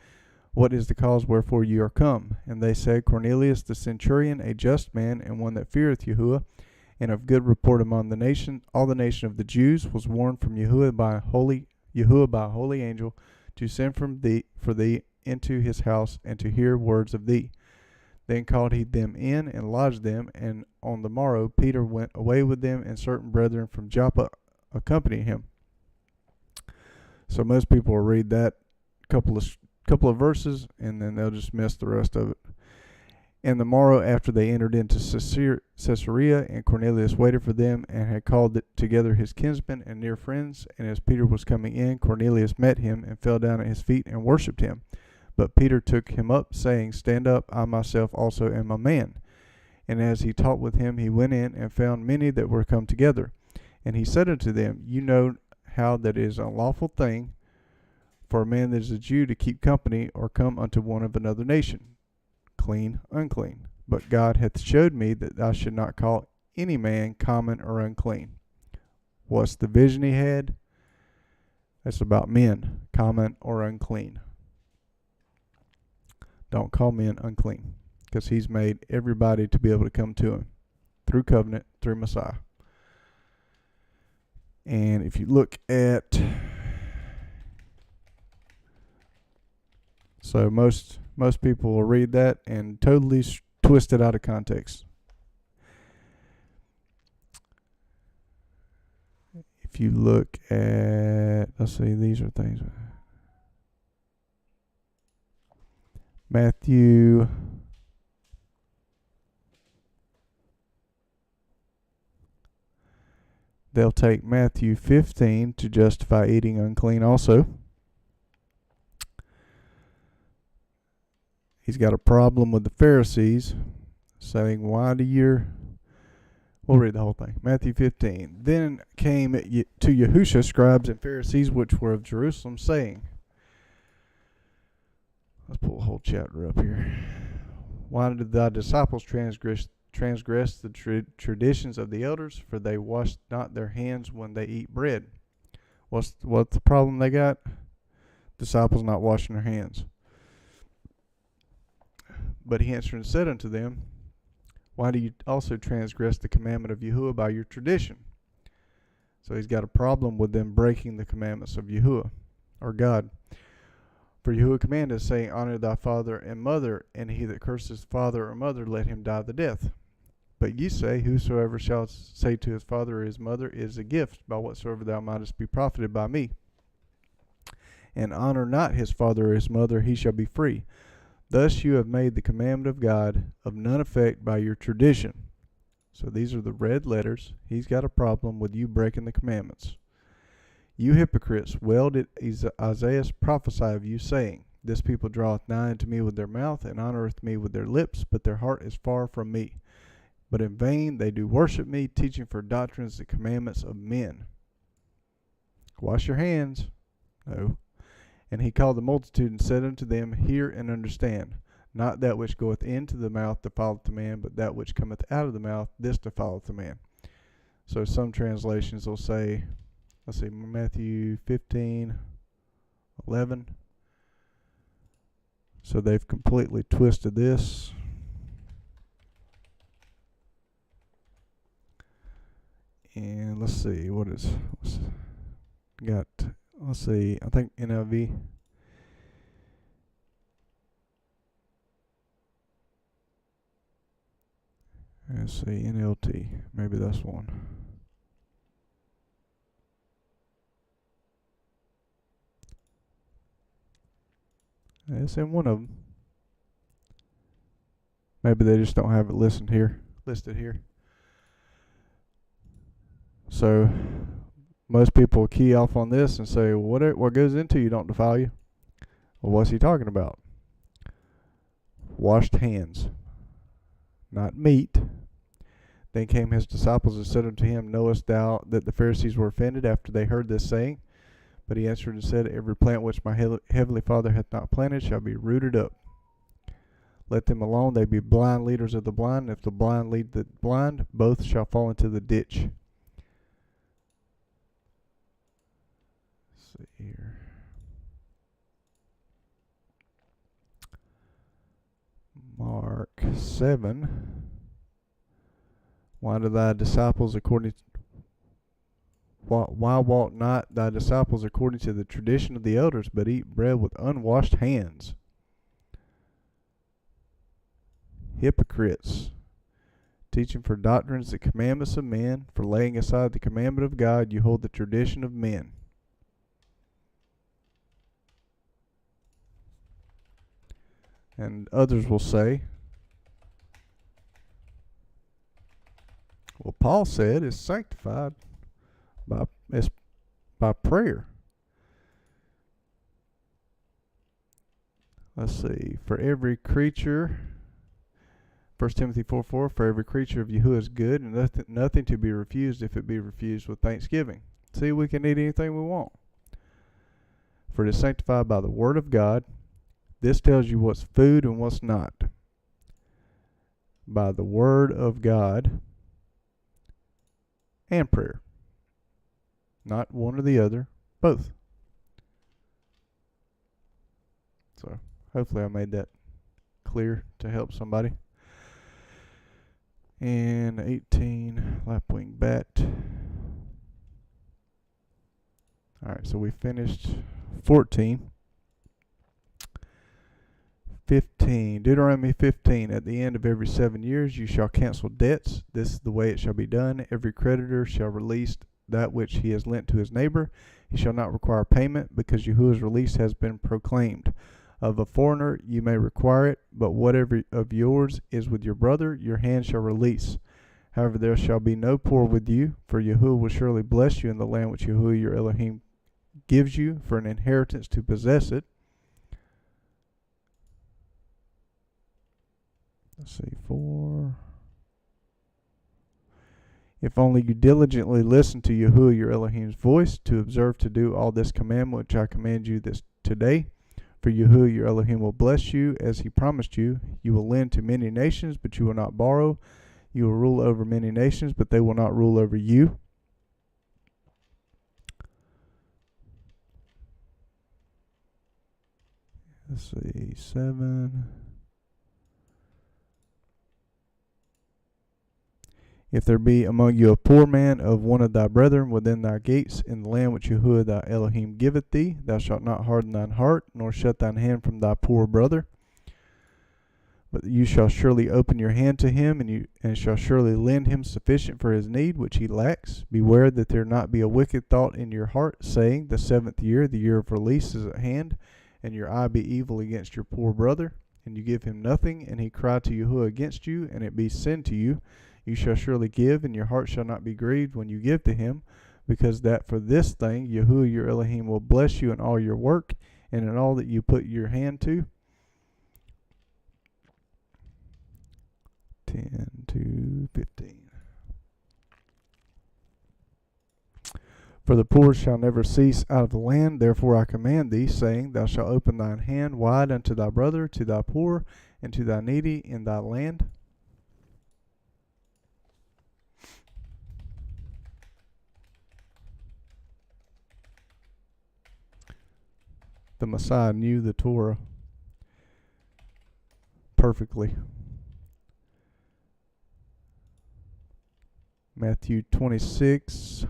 What is the cause wherefore you are come? And they said, Cornelius the centurion, a just man, and one that feareth Yahuwah, and of good report among the nation, all the nation of the Jews, was warned from Yahuwah by a holy angel, to send for thee into his house, and to hear words of thee. Then called he them in, and lodged them, and on the morrow Peter went away with them, and certain brethren from Joppa accompanied him. So most people will read that couple of verses, and then they'll just miss the rest of it. And the morrow after they entered into Caesarea, and Cornelius waited for them, and had called together his kinsmen and near friends. And as Peter was coming in, Cornelius met him, and fell down at his feet, and worshipped him. But Peter took him up, saying, Stand up, I myself also am a man. And as he talked with him, he went in, and found many that were come together. And he said unto them, You know how that it is a lawful thing for a man that is a Jew to keep company, or come unto one of another nation, clean, unclean. But God hath showed me that I should not call any man common or unclean. What's the vision he had? That's about men, common or unclean. Don't call men unclean, because he's made everybody to be able to come to him through covenant, through Messiah. And if you look at, so most Most people will read that and totally twist it out of context. If you look at, let's see, these are things. Matthew. They'll take Matthew 15 to justify eating unclean also. He's got a problem with the Pharisees, saying, why do you... We'll read the whole thing. Matthew 15. Then came to Yahushua scribes and Pharisees which were of Jerusalem, saying... Let's pull the whole chapter up here. Why did thy disciples transgress the traditions of the elders? For they wash not their hands when they eat bread. What's the problem they got? Disciples not washing their hands. But he answered and said unto them, why do you also transgress the commandment of Yahuwah by your tradition? So he's got a problem with them breaking the commandments of Yahuwah, or God. For Yahuwah commanded, saying, honor thy father and mother, and he that curses father or mother, let him die the death. But ye say, whosoever shall say to his father or his mother, it is a gift, by whatsoever thou mightest be profited by me. And honor not his father or his mother, he shall be free. Thus you have made the commandment of God of none effect by your tradition. So these are the red letters. He's got a problem with you breaking the commandments. You hypocrites, well did Isaiah prophesy of you, saying, this people draweth nigh unto me with their mouth, and honoreth me with their lips, but their heart is far from me. But in vain they do worship me, teaching for doctrines the commandments of men. Wash your hands. No. And he called the multitude and said unto them, hear and understand. Not that which goeth into the mouth defileth the man, but that which cometh out of the mouth, this defileth the man. So some translations will say, let's see, Matthew 15:11. So they've completely twisted this. And let's see, let's see, I think NIV. Let's see, NLT. Maybe that's one. It's in one of them. Maybe they just don't have it listed here. So most people key off on this and say, well, what goes into you don't defile you. Well, what's he talking about? Washed hands, not meat. Then came his disciples and said unto him, knowest thou that the Pharisees were offended after they heard this saying? But he answered and said, every plant which my heavenly Father hath not planted shall be rooted up. Let them alone, they be blind leaders of the blind. If the blind lead the blind, both shall fall into the ditch. Let's see here. Mark 7. Why do thy disciples why walk not thy disciples according to the tradition of the elders, but eat bread with unwashed hands? Hypocrites, teaching for doctrines the commandments of men, for laying aside the commandment of God, you hold the tradition of men. And others will say, well, Paul said it's sanctified by prayer. Let's see. For every creature, 1 Timothy 4:4, for every creature of Yahuwah is good, and nothing to be refused if it be refused with thanksgiving. See, we can eat anything we want. For it is sanctified by the word of God. This tells you what's food and what's not. By the word of God and prayer. Not one or the other, both. So hopefully I made that clear to help somebody. And 18, lapwing bat. Alright, so we finished 14. 15. Deuteronomy 15. At the end of every 7 years you shall cancel debts. This is the way it shall be done. Every creditor shall release that which he has lent to his neighbor. He shall not require payment, because Yahuwah's release has been proclaimed. Of a foreigner you may require it, but whatever of yours is with your brother, your hand shall release. However, there shall be no poor with you, for Yahuwah will surely bless you in the land which Yahuwah your Elohim gives you for an inheritance to possess it. Let's see, 4. If only you diligently listen to Yahuwah your Elohim's voice, to observe to do all this commandment which I command you this today, for Yahuwah your Elohim will bless you as he promised you. You will lend to many nations, but you will not borrow. You will rule over many nations, but they will not rule over you. Let's see, 7. If there be among you a poor man of one of thy brethren within thy gates in the land which Yahuwah thy Elohim giveth thee, thou shalt not harden thine heart, nor shut thine hand from thy poor brother. But you shall surely open your hand to him, and shall surely lend him sufficient for his need which he lacks. Beware that there not be a wicked thought in your heart, saying, the 7th year, the year of release, is at hand, and your eye be evil against your poor brother, and you give him nothing, and he cry to Yahuwah against you, and it be sin to you. You shall surely give, and your heart shall not be grieved when you give to him, because that for this thing Yahuwah your Elohim will bless you in all your work, and in all that you put your hand to. 10 to 15. For the poor shall never cease out of the land, therefore I command thee, saying, thou shalt open thine hand wide unto thy brother, to thy poor, and to thy needy in thy land. The Messiah knew the Torah perfectly. Matthew 26.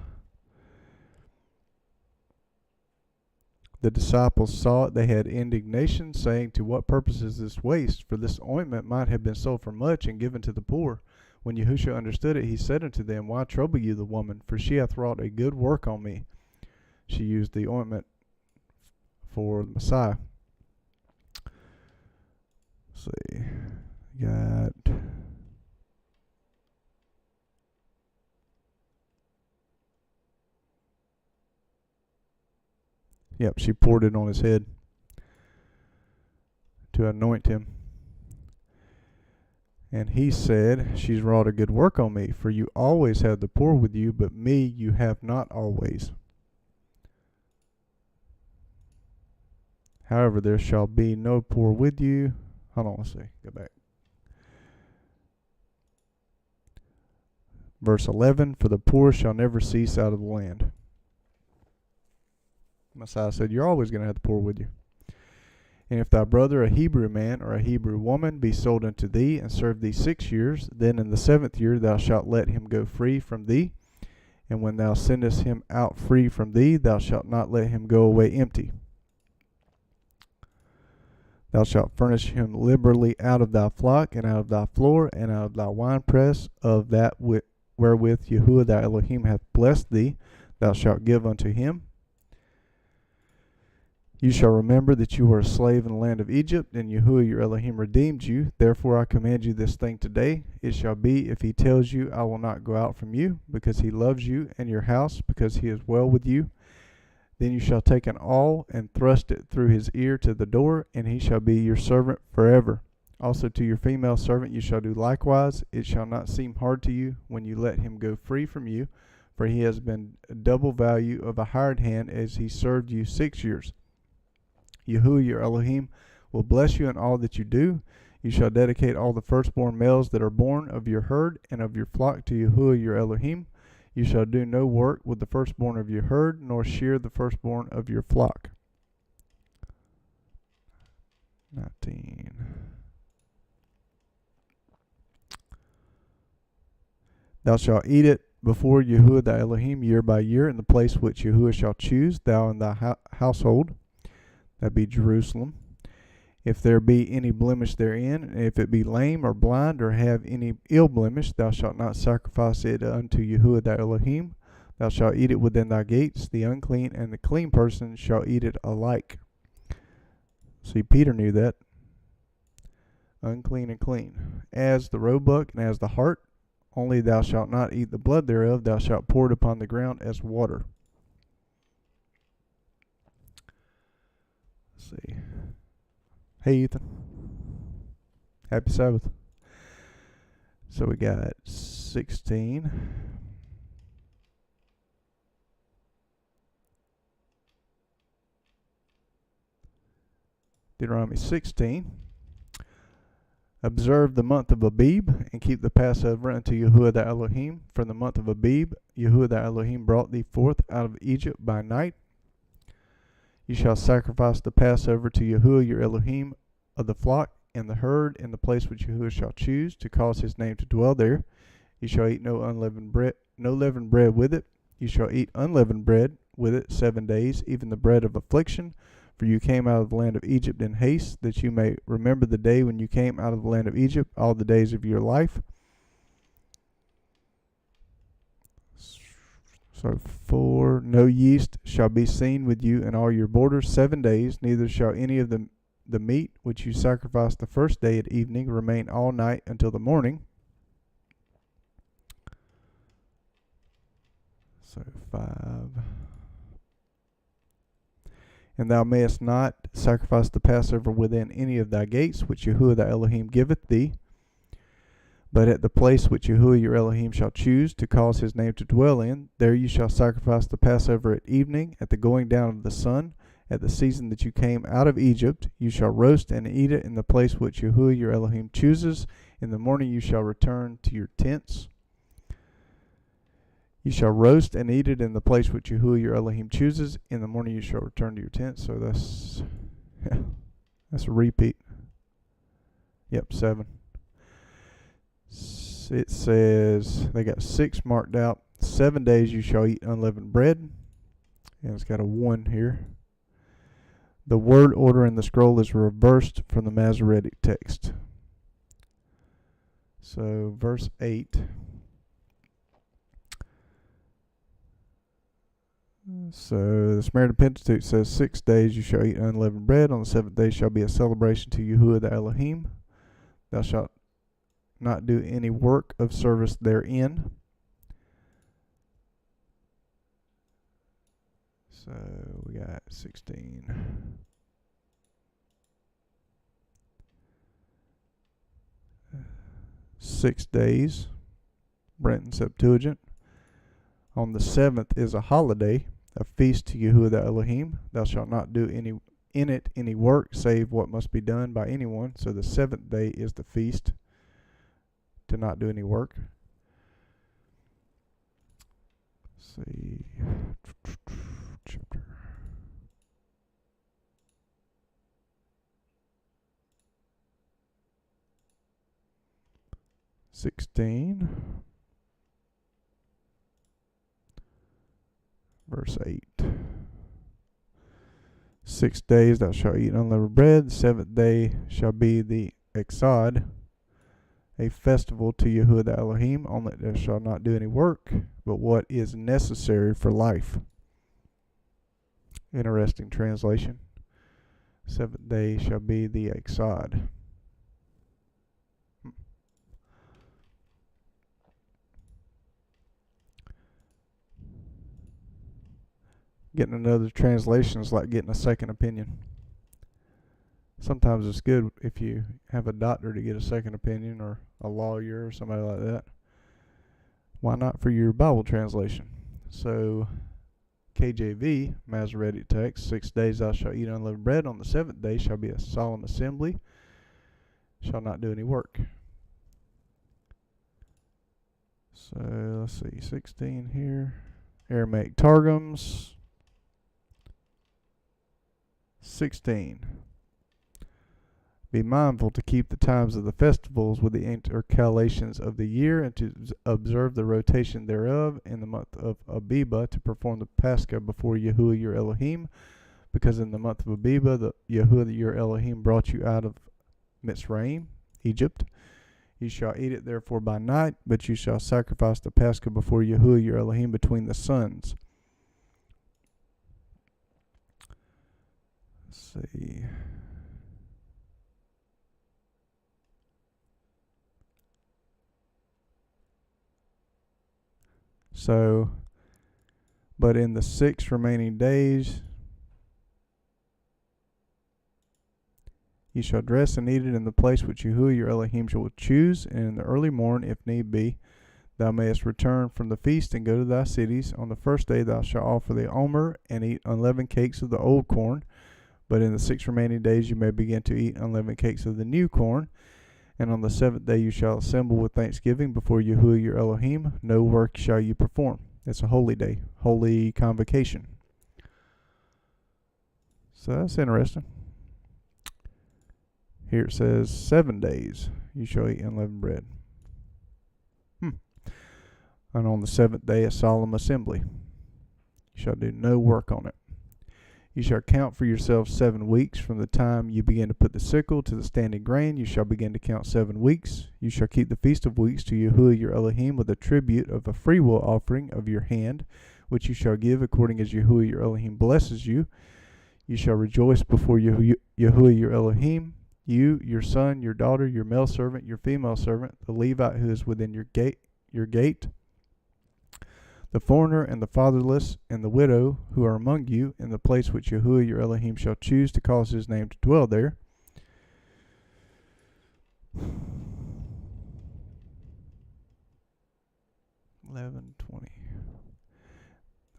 The disciples saw it. They had indignation, saying, to what purpose is this waste? For this ointment might have been sold for much and given to the poor. When Yahushua understood it, he said unto them, why trouble you the woman? For she hath wrought a good work on me. She used the ointment for the Messiah. Let's see. She poured it on his head to anoint him. And he said, she's wrought a good work on me, for you always have the poor with you, but me you have not always. However, there shall be no poor with you. Hold on, let's see. Go back. Verse 11, for the poor shall never cease out of the land. Messiah said, you're always going to have the poor with you. And if thy brother, a Hebrew man or a Hebrew woman, be sold unto thee, and serve thee 6 years, then in the 7th year thou shalt let him go free from thee. And when thou sendest him out free from thee, thou shalt not let him go away empty. Thou shalt furnish him liberally out of thy flock, and out of thy floor, and out of thy winepress, of that wherewith Yahuwah thy Elohim hath blessed thee, thou shalt give unto him. You shall remember that you were a slave in the land of Egypt, and Yahuwah your Elohim redeemed you. Therefore I command you this thing today. It shall be, if he tells you, I will not go out from you, because he loves you and your house, because he is well with you, then you shall take an awl and thrust it through his ear to the door, and he shall be your servant forever. Also to your female servant you shall do likewise. It shall not seem hard to you when you let him go free from you, for he has been double value of a hired hand, as he served you 6 years. Yahuwah your Elohim will bless you in all that you do. You shall dedicate all the firstborn males that are born of your herd and of your flock to Yahuwah your Elohim. You shall do no work with the firstborn of your herd, nor shear the firstborn of your flock. 19. Thou shalt eat it before Yahuwah thy Elohim year by year in the place which Yahuwah shall choose, thou and thy household. That be Jerusalem. If there be any blemish therein, and if it be lame or blind or have any ill blemish, thou shalt not sacrifice it unto Yahuwah thy Elohim. Thou shalt eat it within thy gates. The unclean and the clean person shall eat it alike. See, Peter knew that. Unclean and clean. As the roebuck and as the hart, only thou shalt not eat the blood thereof. Thou shalt pour it upon the ground as water. Let's see. Hey, Ethan. Happy Sabbath. So we got 16. Deuteronomy 16. Observe the month of Abib, and keep the Passover unto Yahuwah thy Elohim. For the month of Abib, Yahuwah thy Elohim brought thee forth out of Egypt by night. You shall sacrifice the Passover to Yahuwah your Elohim of the flock and the herd in the place which Yahuwah shall choose to cause his name to dwell there. You shall eat no leavened bread with it. You shall eat unleavened bread with it 7 days, even the bread of affliction. For you came out of the land of Egypt in haste, that you may remember the day when you came out of the land of Egypt, all the days of your life. So 4, no yeast shall be seen with you in all your borders 7 days, neither shall any of the meat which you sacrifice the first day at evening remain all night until the morning. So 5. And thou mayest not sacrifice the Passover within any of thy gates, which Yahuwah thy Elohim giveth thee, but at the place which Yahuwah your Elohim shall choose to cause his name to dwell in. There you shall sacrifice the Passover at evening, at the going down of the sun, at the season that you came out of Egypt. You shall roast and eat it in the place which Yahuwah your Elohim chooses. In the morning you shall return to your tents. You shall roast and eat it in the place which Yahuwah your Elohim chooses. In the morning you shall return to your tent. So that's a repeat. Yep, 7. It says they got 6 marked out. 7 days you shall eat unleavened bread. And it's got a 1 here. The word order in the scroll is reversed from the Masoretic text. So verse 8. So the Samaritan Pentateuch says 6 days you shall eat unleavened bread. On the 7th day shall be a celebration to Yahuwah the Elohim. Thou shalt not do any work of service therein. So we got 16. "6 days, Brenton Septuagint. On the 7th is a holiday, a feast to Yahuwah the Elohim. Thou shalt not do any work save what must be done by anyone. So the 7th day is the feast to not do any work. Let's see. Chapter 16. Verse 8. 6 days thou shalt eat unleavened bread. The 7th day shall be the Exod, a festival to Yahuwah the Elohim. Only thou shalt not do any work, but what is necessary for life. Interesting translation. 7th day shall be the Exod. Getting another translation is like getting a second opinion. Sometimes it's good if you have a doctor to get a second opinion, or a lawyer or somebody like that. Why not for your Bible translation? So KJV, Masoretic text, 6 days thou shalt eat unleavened bread. On the 7th day shall be a solemn assembly. Shall not do any work. So let's see, 16 here. Aramaic Targums. 16. Be mindful to keep the times of the festivals with the intercalations of the year, and to observe the rotation thereof in the month of Abib, to perform the Pascha before Yahuwah your Elohim. because in the month of Abiba, the Yahuwah your Elohim brought you out of Mitzrayim, Egypt. You shall eat it therefore by night, but you shall sacrifice the Pascha before Yahuwah your Elohim between the suns. Let's see. So, but in the 6 remaining days, you shall dress and eat it in the place which Yahuwah your Elohim shall choose, and in the early morn, if need be, thou mayest return from the feast and go to thy cities. On the first day thou shalt offer the omer and eat unleavened cakes of the old corn, but in the 6 remaining days you may begin to eat unleavened cakes of the new corn. And on the 7th day you shall assemble with thanksgiving before Yahuwah your Elohim. No work shall you perform. It's a holy day, holy convocation. So that's interesting. Here it says 7 days you shall eat unleavened bread. And on the 7th day a solemn assembly. You shall do no work on it. You shall count for yourselves 7 weeks from the time you begin to put the sickle to the standing grain. You shall begin to count 7 weeks. You shall keep the feast of weeks to Yahuwah your Elohim with a tribute of a freewill offering of your hand, which you shall give according as Yahuwah your Elohim blesses you. You shall rejoice before Yahuwah your Elohim, you, your son, your daughter, your male servant, your female servant, the Levite who is within your gate, the foreigner and the fatherless and the widow who are among you, in the place which Yahuwah your Elohim shall choose to cause his name to dwell there.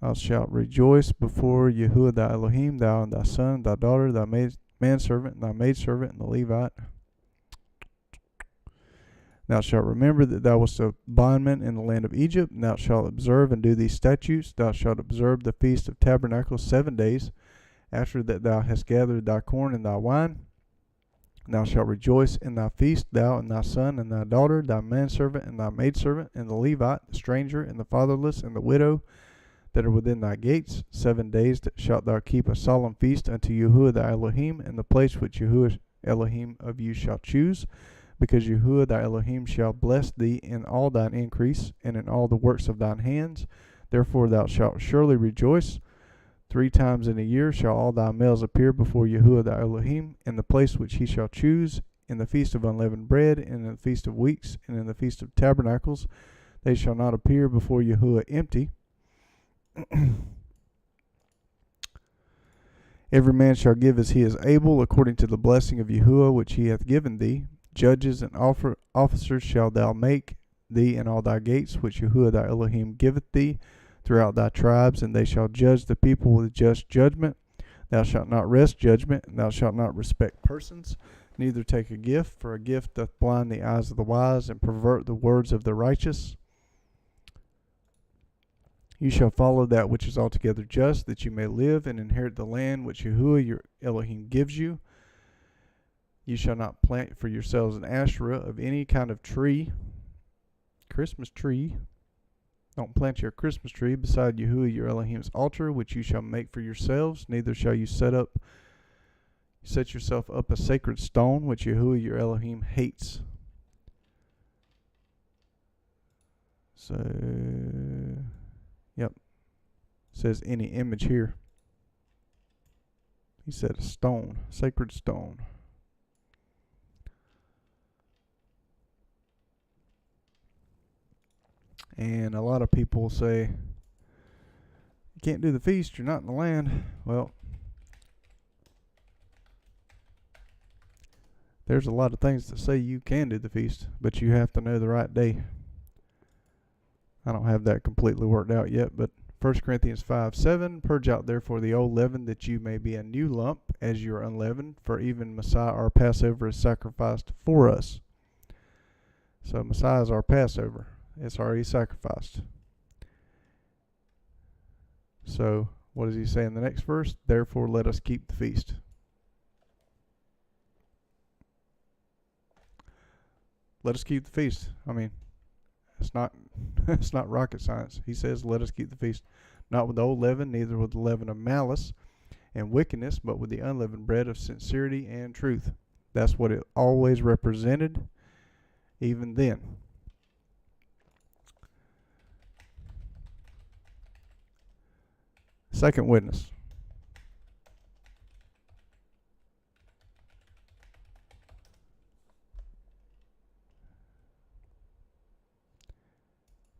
Thou shalt rejoice before Yahuwah thy Elohim, thou and thy son, thy daughter, thy manservant, thy maidservant, and the Levite. Thou shalt remember that thou wast a bondman in the land of Egypt, and thou shalt observe and do these statutes. Thou shalt observe the feast of tabernacles 7 days, after that thou hast gathered thy corn and thy wine. Thou shalt rejoice in thy feast, thou and thy son and thy daughter, thy manservant and thy maidservant, and the Levite, the stranger, and the fatherless, and the widow that are within thy gates. 7 days shalt thou keep a solemn feast unto Yahuwah thy Elohim, in the place which Yahuwah Elohim of you shall choose, because Yahuwah thy Elohim shall bless thee in all thine increase, and in all the works of thine hands. Therefore thou shalt surely rejoice. 3 times in a year shall all thy males appear before Yahuwah thy Elohim, in the place which he shall choose, in the feast of unleavened bread, and in the feast of weeks, and in the feast of tabernacles. They shall not appear before Yahuwah empty. Every man shall give as he is able, according to the blessing of Yahuwah which he hath given thee. Judges and officers shalt thou make thee in all thy gates, which Yahuwah thy Elohim giveth thee throughout thy tribes, and they shall judge the people with just judgment. Thou shalt not wrest judgment, and thou shalt not respect persons, neither take a gift, for a gift doth blind the eyes of the wise, and pervert the words of the righteous. You shall follow that which is altogether just, that you may live and inherit the land which Yahuwah your Elohim gives you. You shall not plant for yourselves an Asherah of any kind of tree, Christmas tree. Don't plant your Christmas tree beside Yahuwah your Elohim's altar, which you shall make for yourselves. Neither shall you set yourself up a sacred stone, which Yahuwah your Elohim hates. So, yep. It says any image here. He said a stone, sacred stone. And a lot of people say, you can't do the feast, you're not in the land. Well, there's a lot of things that say you can do the feast, but you have to know the right day. I don't have that completely worked out yet, but 1 Corinthians 5:7, purge out therefore the old leaven, that you may be a new lump, as you are unleavened, for even Messiah our Passover is sacrificed for us. So Messiah is our Passover. It's already sacrificed. So, what does he say in the next verse? Therefore, let us keep the feast. Let us keep the feast. I mean, it's not it's not rocket science. He says, let us keep the feast. Not with the old leaven, neither with the leaven of malice and wickedness, but with the unleavened bread of sincerity and truth. That's what it always represented, even then. Second witness.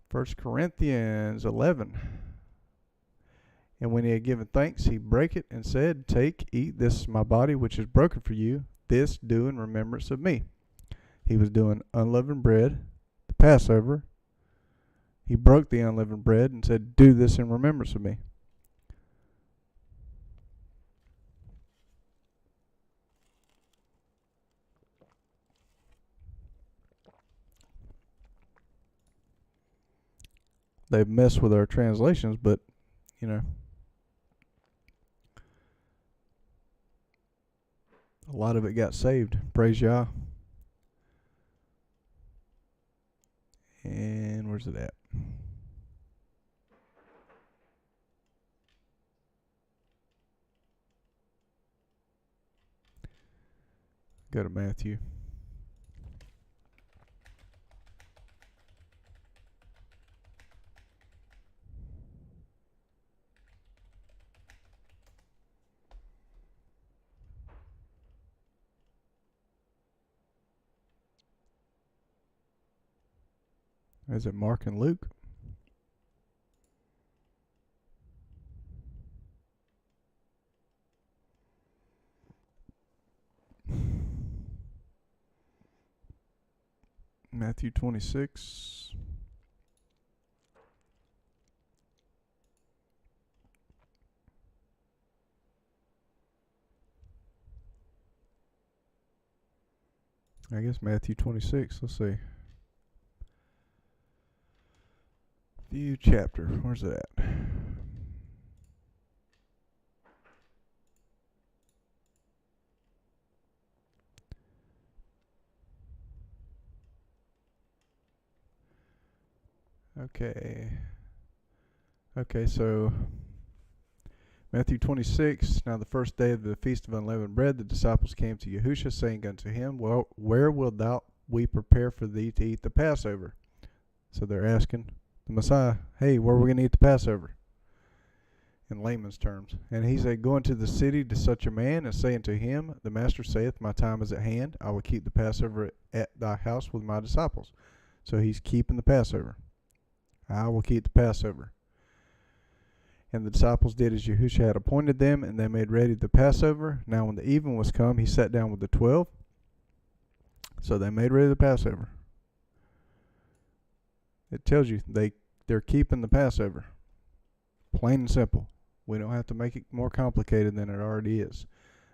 First Corinthians 11. And when he had given thanks, he brake it and said, Take, eat, this is my body, which is broken for you. This do in remembrance of me. He was doing unleavened bread, the Passover. He broke the unleavened bread and said, Do this in remembrance of me. They've messed with our translations, but, a lot of it got saved. Praise Yah. And where's it at? Go to Matthew. Is it Mark and Luke? Matthew 26. I guess Matthew 26. Let's see. View chapter. Where's it at? Okay, so Matthew 26. Now the first day of the feast of unleavened bread, the disciples came to Yahushua, saying unto him, Well, where wilt thou we prepare for thee to eat the Passover? So they're asking the Messiah, hey, where are we going to eat the Passover? In layman's terms. And he said, Go into the city to such a man, and say unto him, The master saith, My time is at hand. I will keep the Passover at thy house with my disciples. So he's keeping the Passover. I will keep the Passover. And the disciples did as Yahushua had appointed them, and they made ready the Passover. Now when the even was come, he sat down with the 12. So they made ready the Passover. It tells you they're keeping the Passover. Plain and simple. We don't have to make it more complicated than it already is.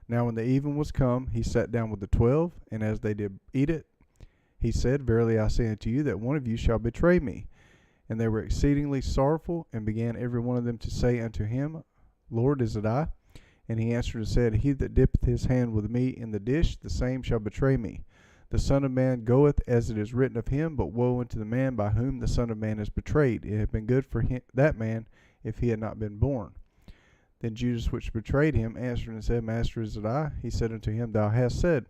Now when the even was come, he sat down with the 12, and as they did eat it, he said, Verily I say unto you, that one of you shall betray me. And they were exceedingly sorrowful, and began every one of them to say unto him, Lord, is it I? And he answered and said, He that dippeth his hand with me in the dish, the same shall betray me. The Son of Man goeth as it is written of him, but woe unto the man by whom the Son of Man is betrayed. It had been good for that man if he had not been born. Then Judas, which betrayed him, answered and said, Master, is it I? He said unto him, Thou hast said.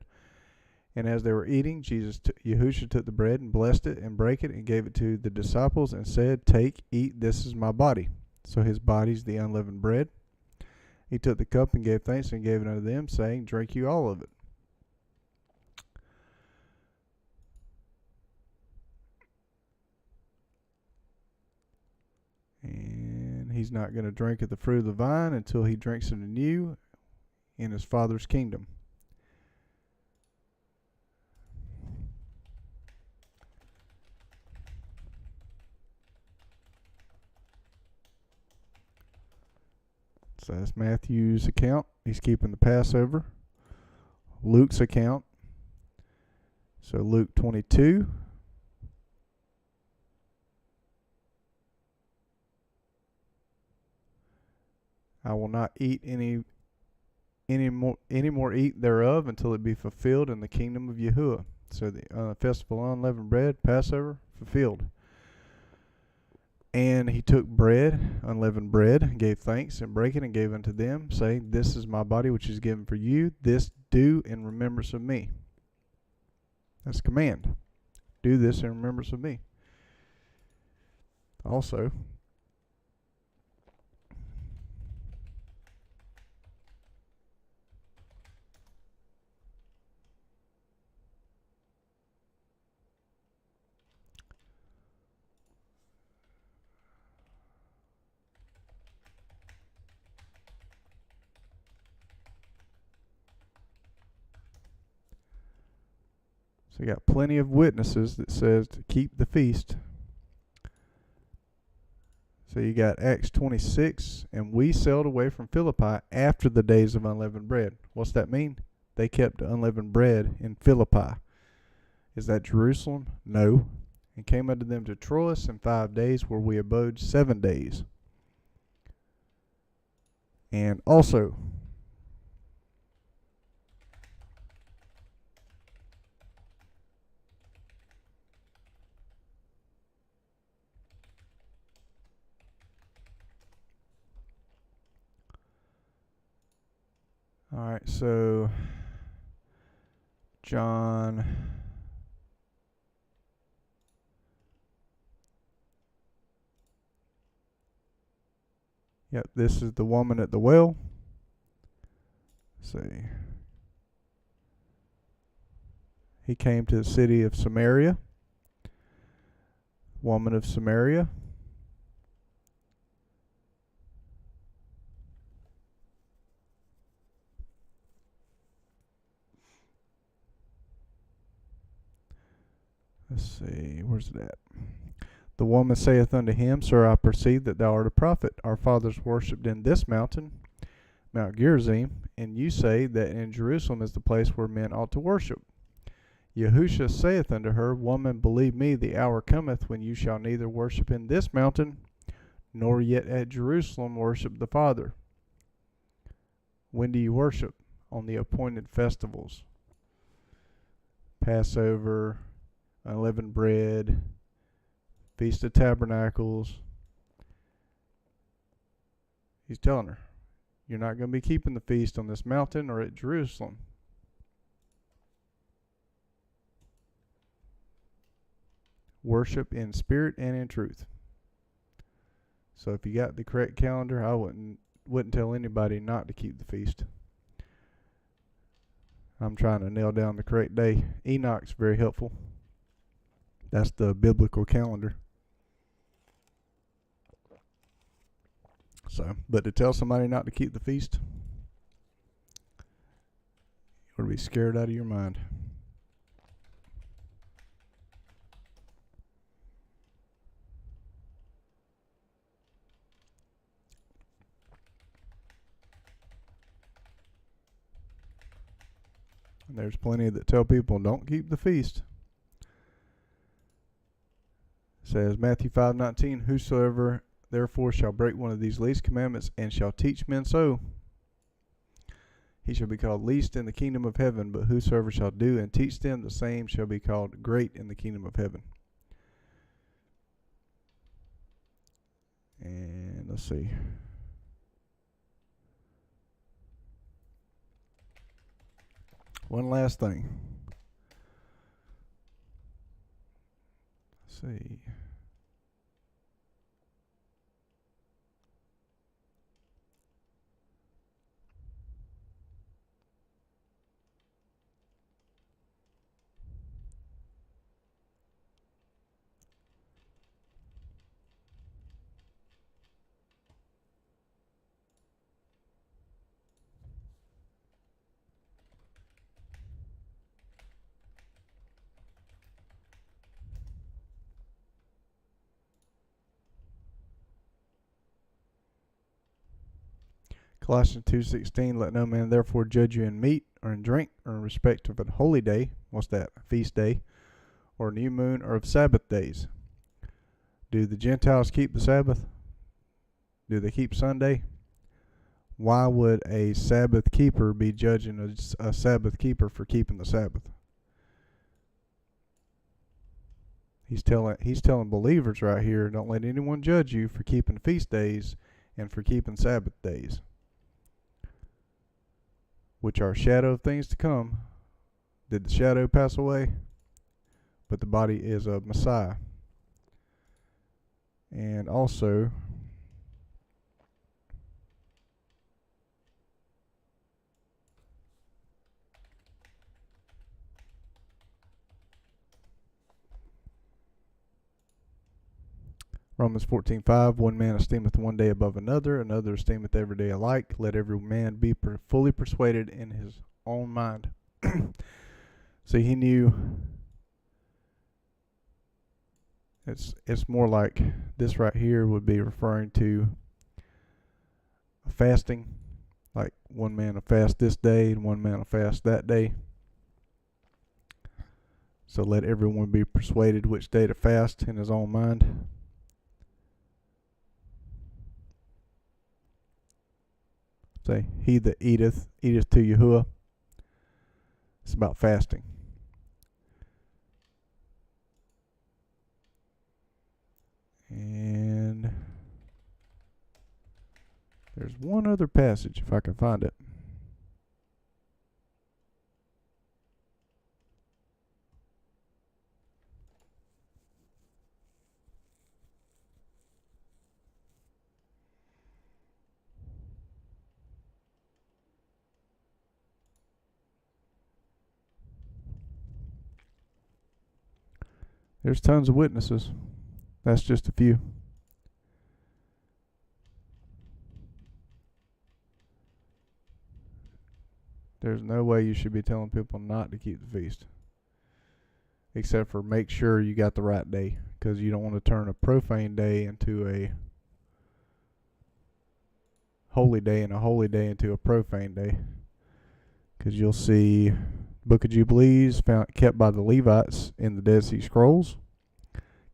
And as they were eating, Yahushua took the bread and blessed it and brake it and gave it to the disciples and said, Take, eat, this is my body. So his body's the unleavened bread. He took the cup and gave thanks and gave it unto them, saying, Drink you all of it. And he's not going to drink of the fruit of the vine until he drinks it anew in his Father's kingdom. So that's Matthew's account. He's keeping the Passover. Luke's account. So Luke 22. I will not eat any more eat thereof until it be fulfilled in the kingdom of Yahuwah. So the festival of unleavened bread, Passover, fulfilled. And he took bread, unleavened bread, and gave thanks, and brake it, and gave unto them, saying, This is my body which is given for you. This do in remembrance of me. That's a command. Do this in remembrance of me. Also, so you got plenty of witnesses that says to keep the feast. So you got Acts 26, and we sailed away from Philippi after the days of unleavened bread. What's that mean? They kept unleavened bread in Philippi. Is that Jerusalem? No. And came unto them to Troas in 5 days, where we abode 7 days. And also, all right, so John, yep, this is the woman at the well. Let's see. He came to the city of Samaria. Woman of Samaria. Let's see, where's it at? The woman saith unto him, Sir, I perceive that thou art a prophet. Our fathers worshipped in this mountain, Mount Gerizim, and you say that in Jerusalem is the place where men ought to worship. Yahushua saith unto her, Woman, believe me, the hour cometh when you shall neither worship in this mountain, nor yet at Jerusalem worship the Father. When do you worship? On the appointed festivals. Passover, unleavened bread, Feast of Tabernacles. He's telling her, you're not going to be keeping the feast on this mountain or at Jerusalem. Worship in spirit and in truth. So if you got the correct calendar, I wouldn't tell anybody not to keep the feast. I'm trying to nail down the correct day. Enoch's very helpful. That's the biblical calendar. So, but to tell somebody not to keep the feast, you ought to be scared out of your mind. And there's plenty that tell people don't keep the feast. It says Matthew 5:19, Whosoever therefore shall break one of these least commandments and shall teach men so, he shall be called least in the kingdom of heaven, but whosoever shall do and teach them the same shall be called great in the kingdom of heaven. And let's see. One last thing. Let's see. Colossians 2:16, let no man therefore judge you in meat or in drink or in respect of a holy day. What's that? A feast day, or new moon, or of Sabbath days. Do the Gentiles keep the Sabbath? Do they keep Sunday? Why would a Sabbath keeper be judging a Sabbath keeper for keeping the Sabbath? He's telling believers right here, don't let anyone judge you for keeping feast days and for keeping Sabbath days, which are a shadow of things to come. Did the shadow pass away? But the body is of Messiah. And also, Romans 14:5, one man esteemeth one day above another, another esteemeth every day alike. Let every man be fully persuaded in his own mind. So he knew it's more like this right here would be referring to a fasting, like one man will fast this day and one man will fast that day. So let everyone be persuaded which day to fast in his own mind. Say, he that eateth to Yahuwah. It's about fasting. And there's one other passage, if I can find it. There's tons of witnesses. That's just a few. There's no way you should be telling people not to keep the feast. Except for make sure you got the right day. Because you don't want to turn a profane day into a holy day and a holy day into a profane day. Because you'll see Book of Jubilees kept by the Levites in the Dead Sea Scrolls.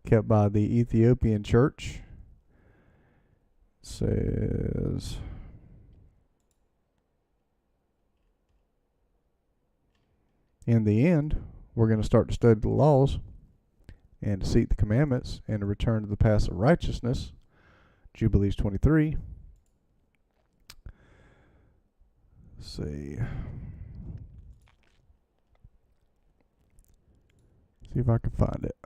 Kept by the Ethiopian church. It says, in the end, we're going to start to study the laws and to seek the commandments and to return to the paths of righteousness. Jubilees 23. Let's see. See if I can find it.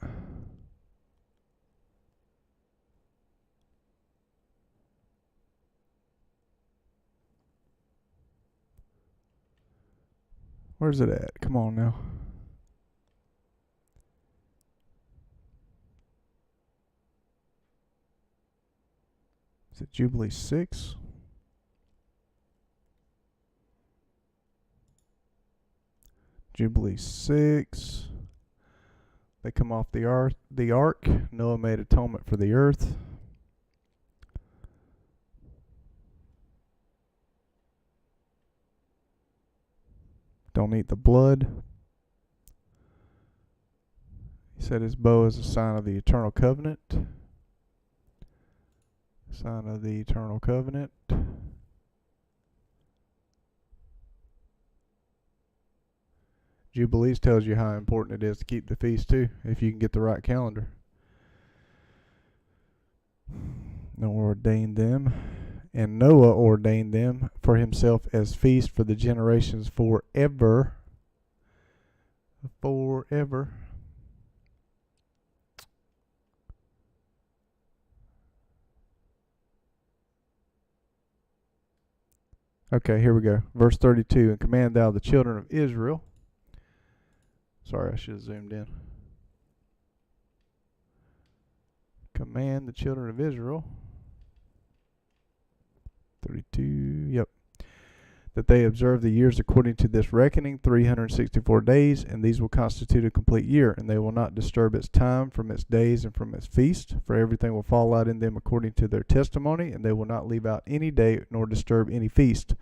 Where's it at? Come on now. Is it Jubilee 6? Jubilee 6. They come off the ark. Noah made atonement for the earth. Don't eat the blood. He said his bow is a sign of the eternal covenant. Sign of the eternal covenant. Jubilees tells you how important it is to keep the feast too, if you can get the right calendar. Noah ordained them, and Noah ordained them for himself as feast for the generations forever. Forever. Okay, here we go. Verse 32, and command thou the children of Israel. Sorry, I should have zoomed in. Command the children of Israel. 32, yep. That they observe the years according to this reckoning, 364 days, and these will constitute a complete year, and they will not disturb its time from its days and from its feast, for everything will fall out in them according to their testimony, and they will not leave out any day nor disturb any feast.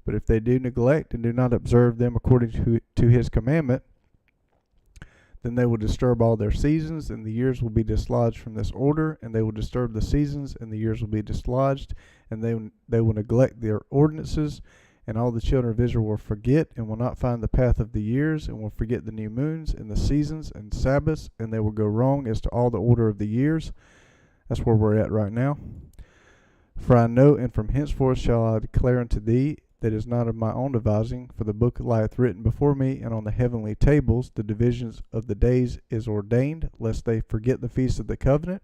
But if they do neglect and do not observe them according to his commandment, then they will disturb all their seasons, and the years will be dislodged from this order, and they will disturb the seasons, and the years will be dislodged, and they will neglect their ordinances, And all the children of Israel will forget and will not find the path of the years, and will forget the new moons and the seasons and Sabbaths, and they will go wrong as to all the order of the years. That's where we're at right now. For I know, and from henceforth shall I declare unto thee, that is not of my own devising, for the book lieth written before me, and on the heavenly tables the divisions of the days is ordained, lest they forget the feast of the covenant.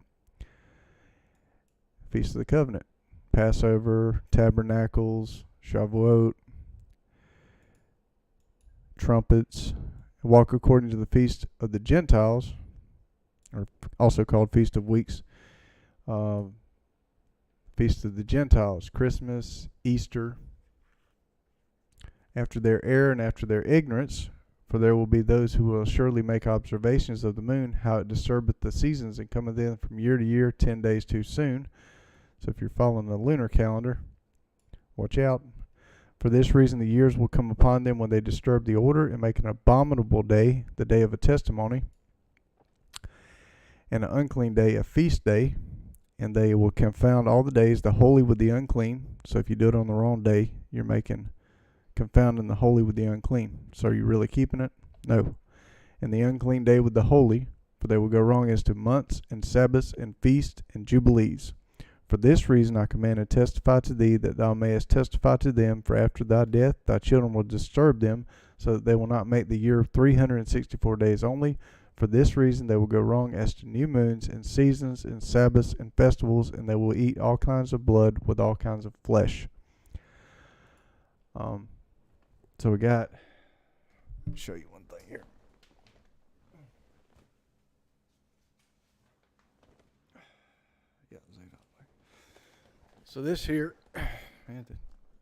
Feast of the covenant. Passover, Tabernacles, Shavuot, trumpets, walk according to the feast of the Gentiles, or also called Feast of Weeks, Feast of the Gentiles, Christmas, Easter, after their error and after their ignorance, for there will be those who will surely make observations of the moon, how it disturbeth the seasons, and cometh in from year to year 10 days too soon. So if you're following the lunar calendar, watch out. For this reason the years will come upon them when they disturb the order, and make an abominable day, the day of a testimony, and an unclean day, a feast day, and they will confound all the days, the holy with the unclean. So if you do it on the wrong day, you're confounding the holy with the unclean. So are you really keeping it? No. And the unclean day with the holy, for they will go wrong as to months and Sabbaths and feasts and jubilees. For this reason I command and testify to thee, that thou mayest testify to them, for after thy death thy children will disturb them, so that they will not make the year 364 days only. For this reason they will go wrong as to new moons and seasons and Sabbaths and festivals, and they will eat all kinds of blood with all kinds of flesh. So we got, let me show you one thing here. So this here,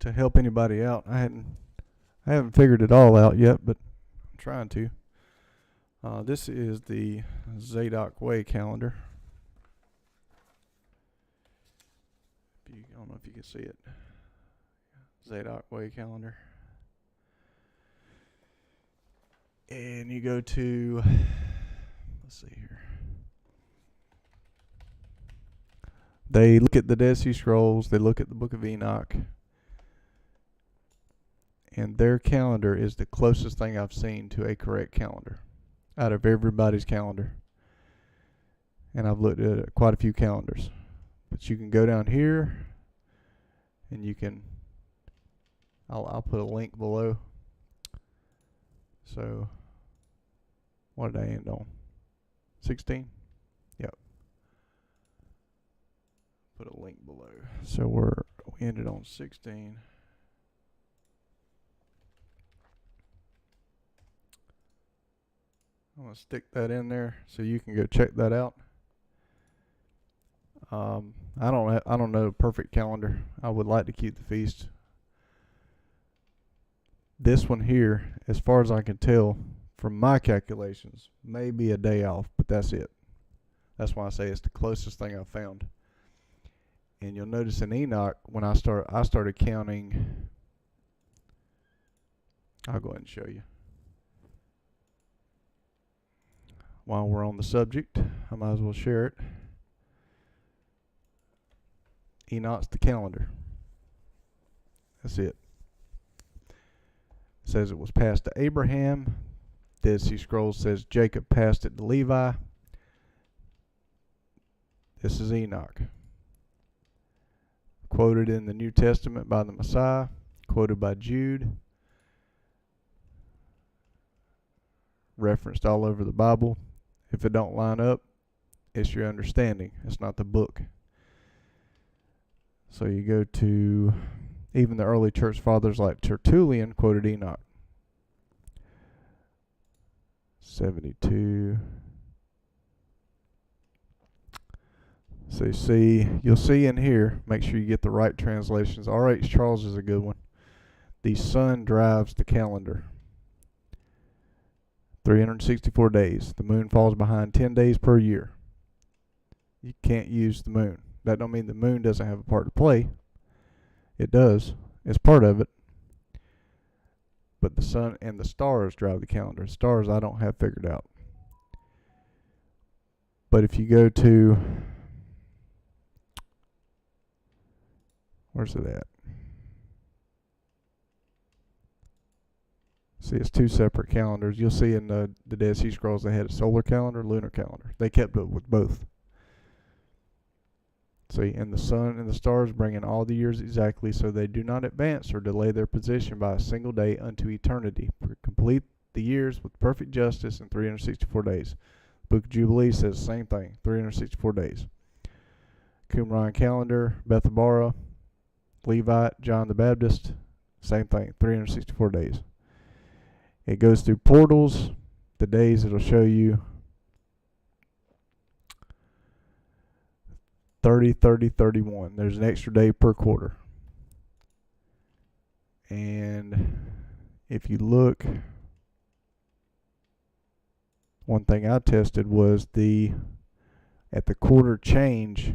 to help anybody out, I haven't figured it all out yet, but I'm trying to. This is the Zadok Way calendar. I don't know if you can see it. Zadok Way calendar. And you go to, let's see here. They look at the Dead Sea Scrolls, they look at the Book of Enoch, and their calendar is the closest thing I've seen to a correct calendar out of everybody's calendar. And I've looked at quite a few calendars. But you can go down here, and you can, I'll put a link below. So, what did I end on? 16? Yep. Put a link below. So we ended on 16. I'm gonna stick that in there so you can go check that out. I don't know a perfect calendar. I would like to keep the feast. This one here, as far as I can tell, from my calculations, may be a day off, but that's it. That's why I say it's the closest thing I've found. And you'll notice in Enoch, when I started counting, I'll go ahead and show you. While we're on the subject, I might as well share it. Enoch's the calendar. That's it. It says it was passed to Abraham. Dead Sea Scrolls says Jacob passed it to Levi. This is Enoch. Quoted in the New Testament by the Messiah. Quoted by Jude. Referenced all over the Bible. If it don't line up, it's your understanding. It's not the book. So you go to, even the early church fathers like Tertullian quoted Enoch. 72. So you'll see in here, make sure you get the right translations. R.H. Charles is a good one. The sun drives the calendar. 364 days. The moon falls behind 10 days per year. You can't use the moon. That don't mean the moon doesn't have a part to play. It does. It's part of it. But the sun and the stars drive the calendar. Stars I don't have figured out. But if you go to, where's it at? See, it's two separate calendars. You'll see in the Dead Sea Scrolls they had a solar calendar, lunar calendar. They kept up with both. See, and the sun and the stars bring in all the years exactly, so they do not advance or delay their position by a single day unto eternity. Complete the years with perfect justice in 364 days. The Book of Jubilee says the same thing, 364 days. Qumran calendar, Bethabara, Levite, John the Baptist, same thing, 364 days. It goes through portals. The days it'll show you 30, 30, 31. There's an extra day per quarter. And if you look, one thing I tested was at the quarter change.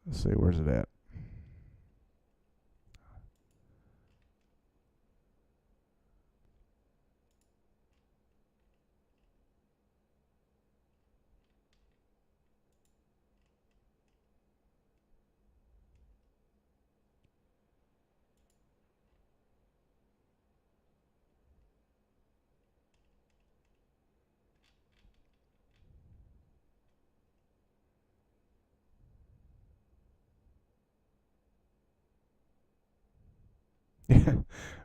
Let's see, where's it at?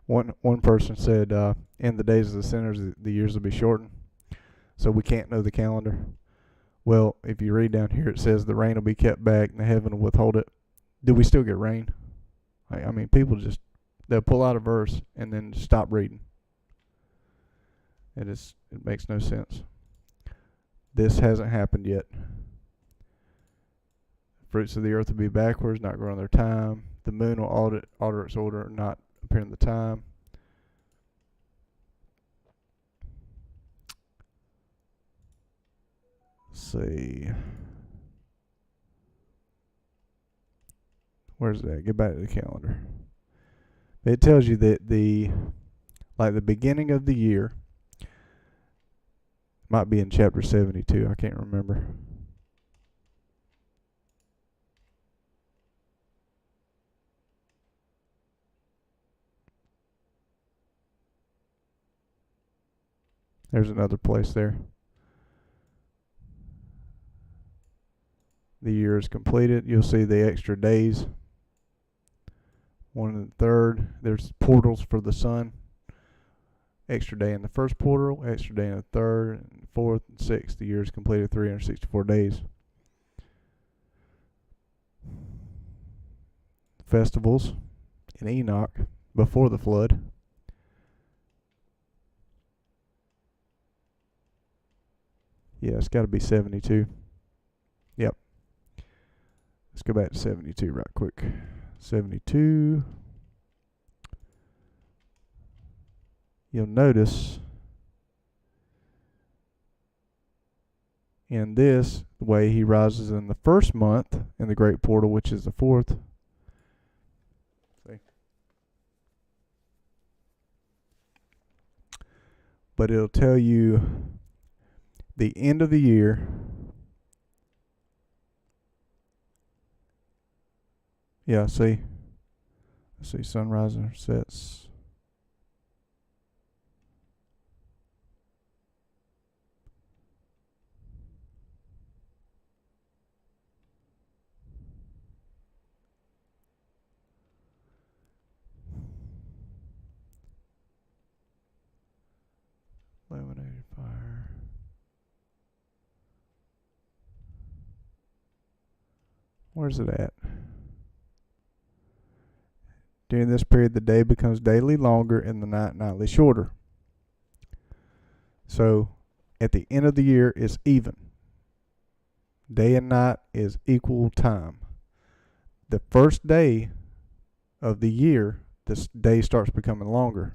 One person said, in the days of the sinners, the years will be shortened, so we can't know the calendar. Well, if you read down here, it says the rain will be kept back and the heaven will withhold it. Do we still get rain? I mean, people they'll pull out a verse and then stop reading. It makes no sense. This hasn't happened yet. Fruits of the earth will be backwards, not grow in their time. The moon will alter its order, not appear in the time. Let's see. Where's that? Get back to the calendar. It tells you that the beginning of the year might be in chapter 72. I can't remember. There's another place there. The year is completed. You'll see the extra days. 1 and the 3rd. There's portals for the sun. Extra day in the first portal, extra day in the 3rd, and 4th, and 6th. The year is completed 364 days. Festivals in Enoch before the flood. Yeah, it's got to be 72. Yep. Let's go back to 72 right quick. 72. You'll notice in this, the way he rises in the first month in the great portal, which is the 4th. See? But it'll tell you the end of the year. Yeah, see. Let's see, sunrise and sets. Illuminated fire. Where's it at? During this period, the day becomes daily longer and the night nightly shorter. So, at the end of the year, it's even. Day and night is equal time. The first day of the year, this day starts becoming longer.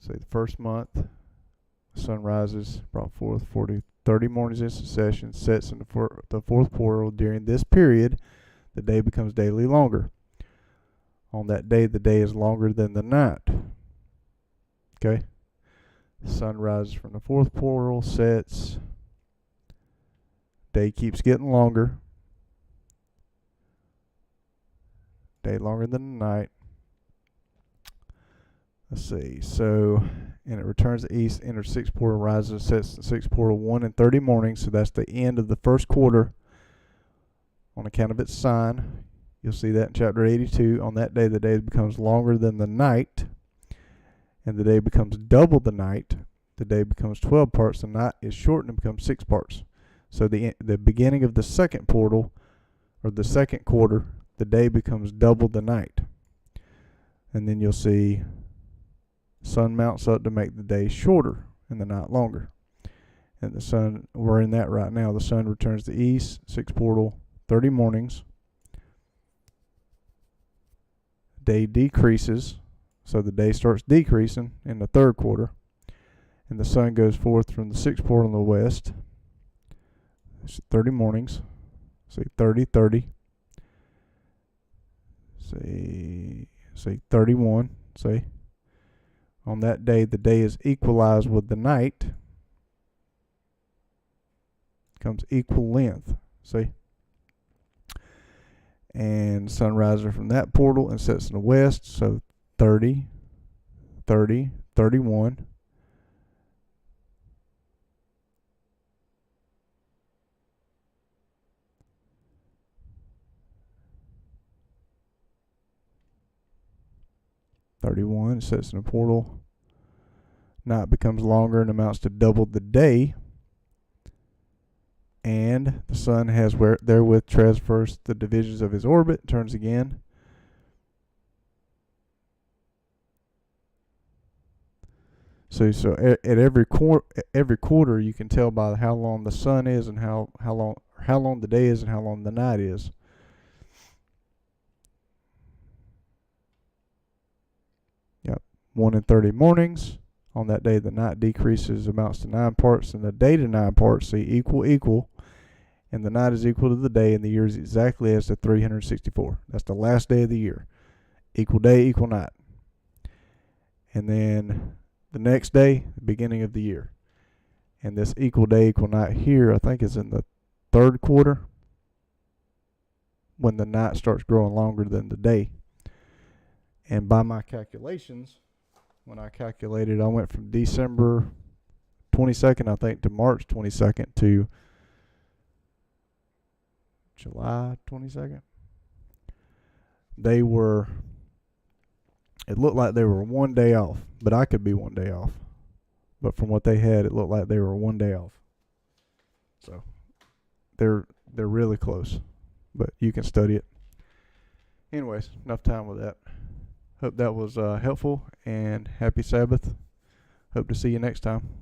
Say the first month, sun rises, brought forth 30 mornings in succession, sets in the 4th portal. During this period, the day becomes daily longer. On that day, the day is longer than the night. Okay? The sun rises from the 4th portal, sets. Day keeps getting longer. Day longer than the night. Let's see. So, and it returns to east, enters sixth portal, rises and sets in sixth portal 1 and 30 mornings. So that's the end of the first quarter on account of its sign. You'll see that in chapter 82. On that day, the day becomes longer than the night, and the day becomes double the night. The day becomes 12 parts. The night is shortened and becomes 6 parts. So the beginning of the second portal, or the second quarter, the day becomes double the night. And then you'll see sun mounts up to make the day shorter and the night longer. And the sun, we're in that right now. The sun returns to east, sixth portal, 30 mornings. Day decreases, so the day starts decreasing in the third quarter. And the sun goes forth from the sixth portal in the west. It's 30 mornings. See 30, 30. See 31. See. On that day, the day is equalized with the night. Comes equal length. See? And sun rises from that portal and sets in the west. So 30, 30, 31. Sets in a portal. Night becomes longer and amounts to double the day. And the sun has therewith traversed the divisions of his orbit, turns again. So at every quarter you can tell by how long the sun is and how long the day is and how long the night is. Yep. 1 and 30 mornings. On that day the night decreases, amounts to 9 parts, and the day to 9 parts. See, equal. And the night is equal to the day, and the year is exactly as the 364. That's the last day of the year. Equal day, equal night. And then the next day, the beginning of the year. And this equal day, equal night here, I think is in the third quarter, when the night starts growing longer than the day. And by my calculations, when I calculated, I went from December 22nd, I think, to March 22nd to July 22nd. It looked like they were 1 day off, but I could be 1 day off. But from what they had, it looked like they were 1 day off. So they're really close, but you can study it. Anyways, enough time with that. Hope that was helpful, and happy Sabbath. Hope to see you next time.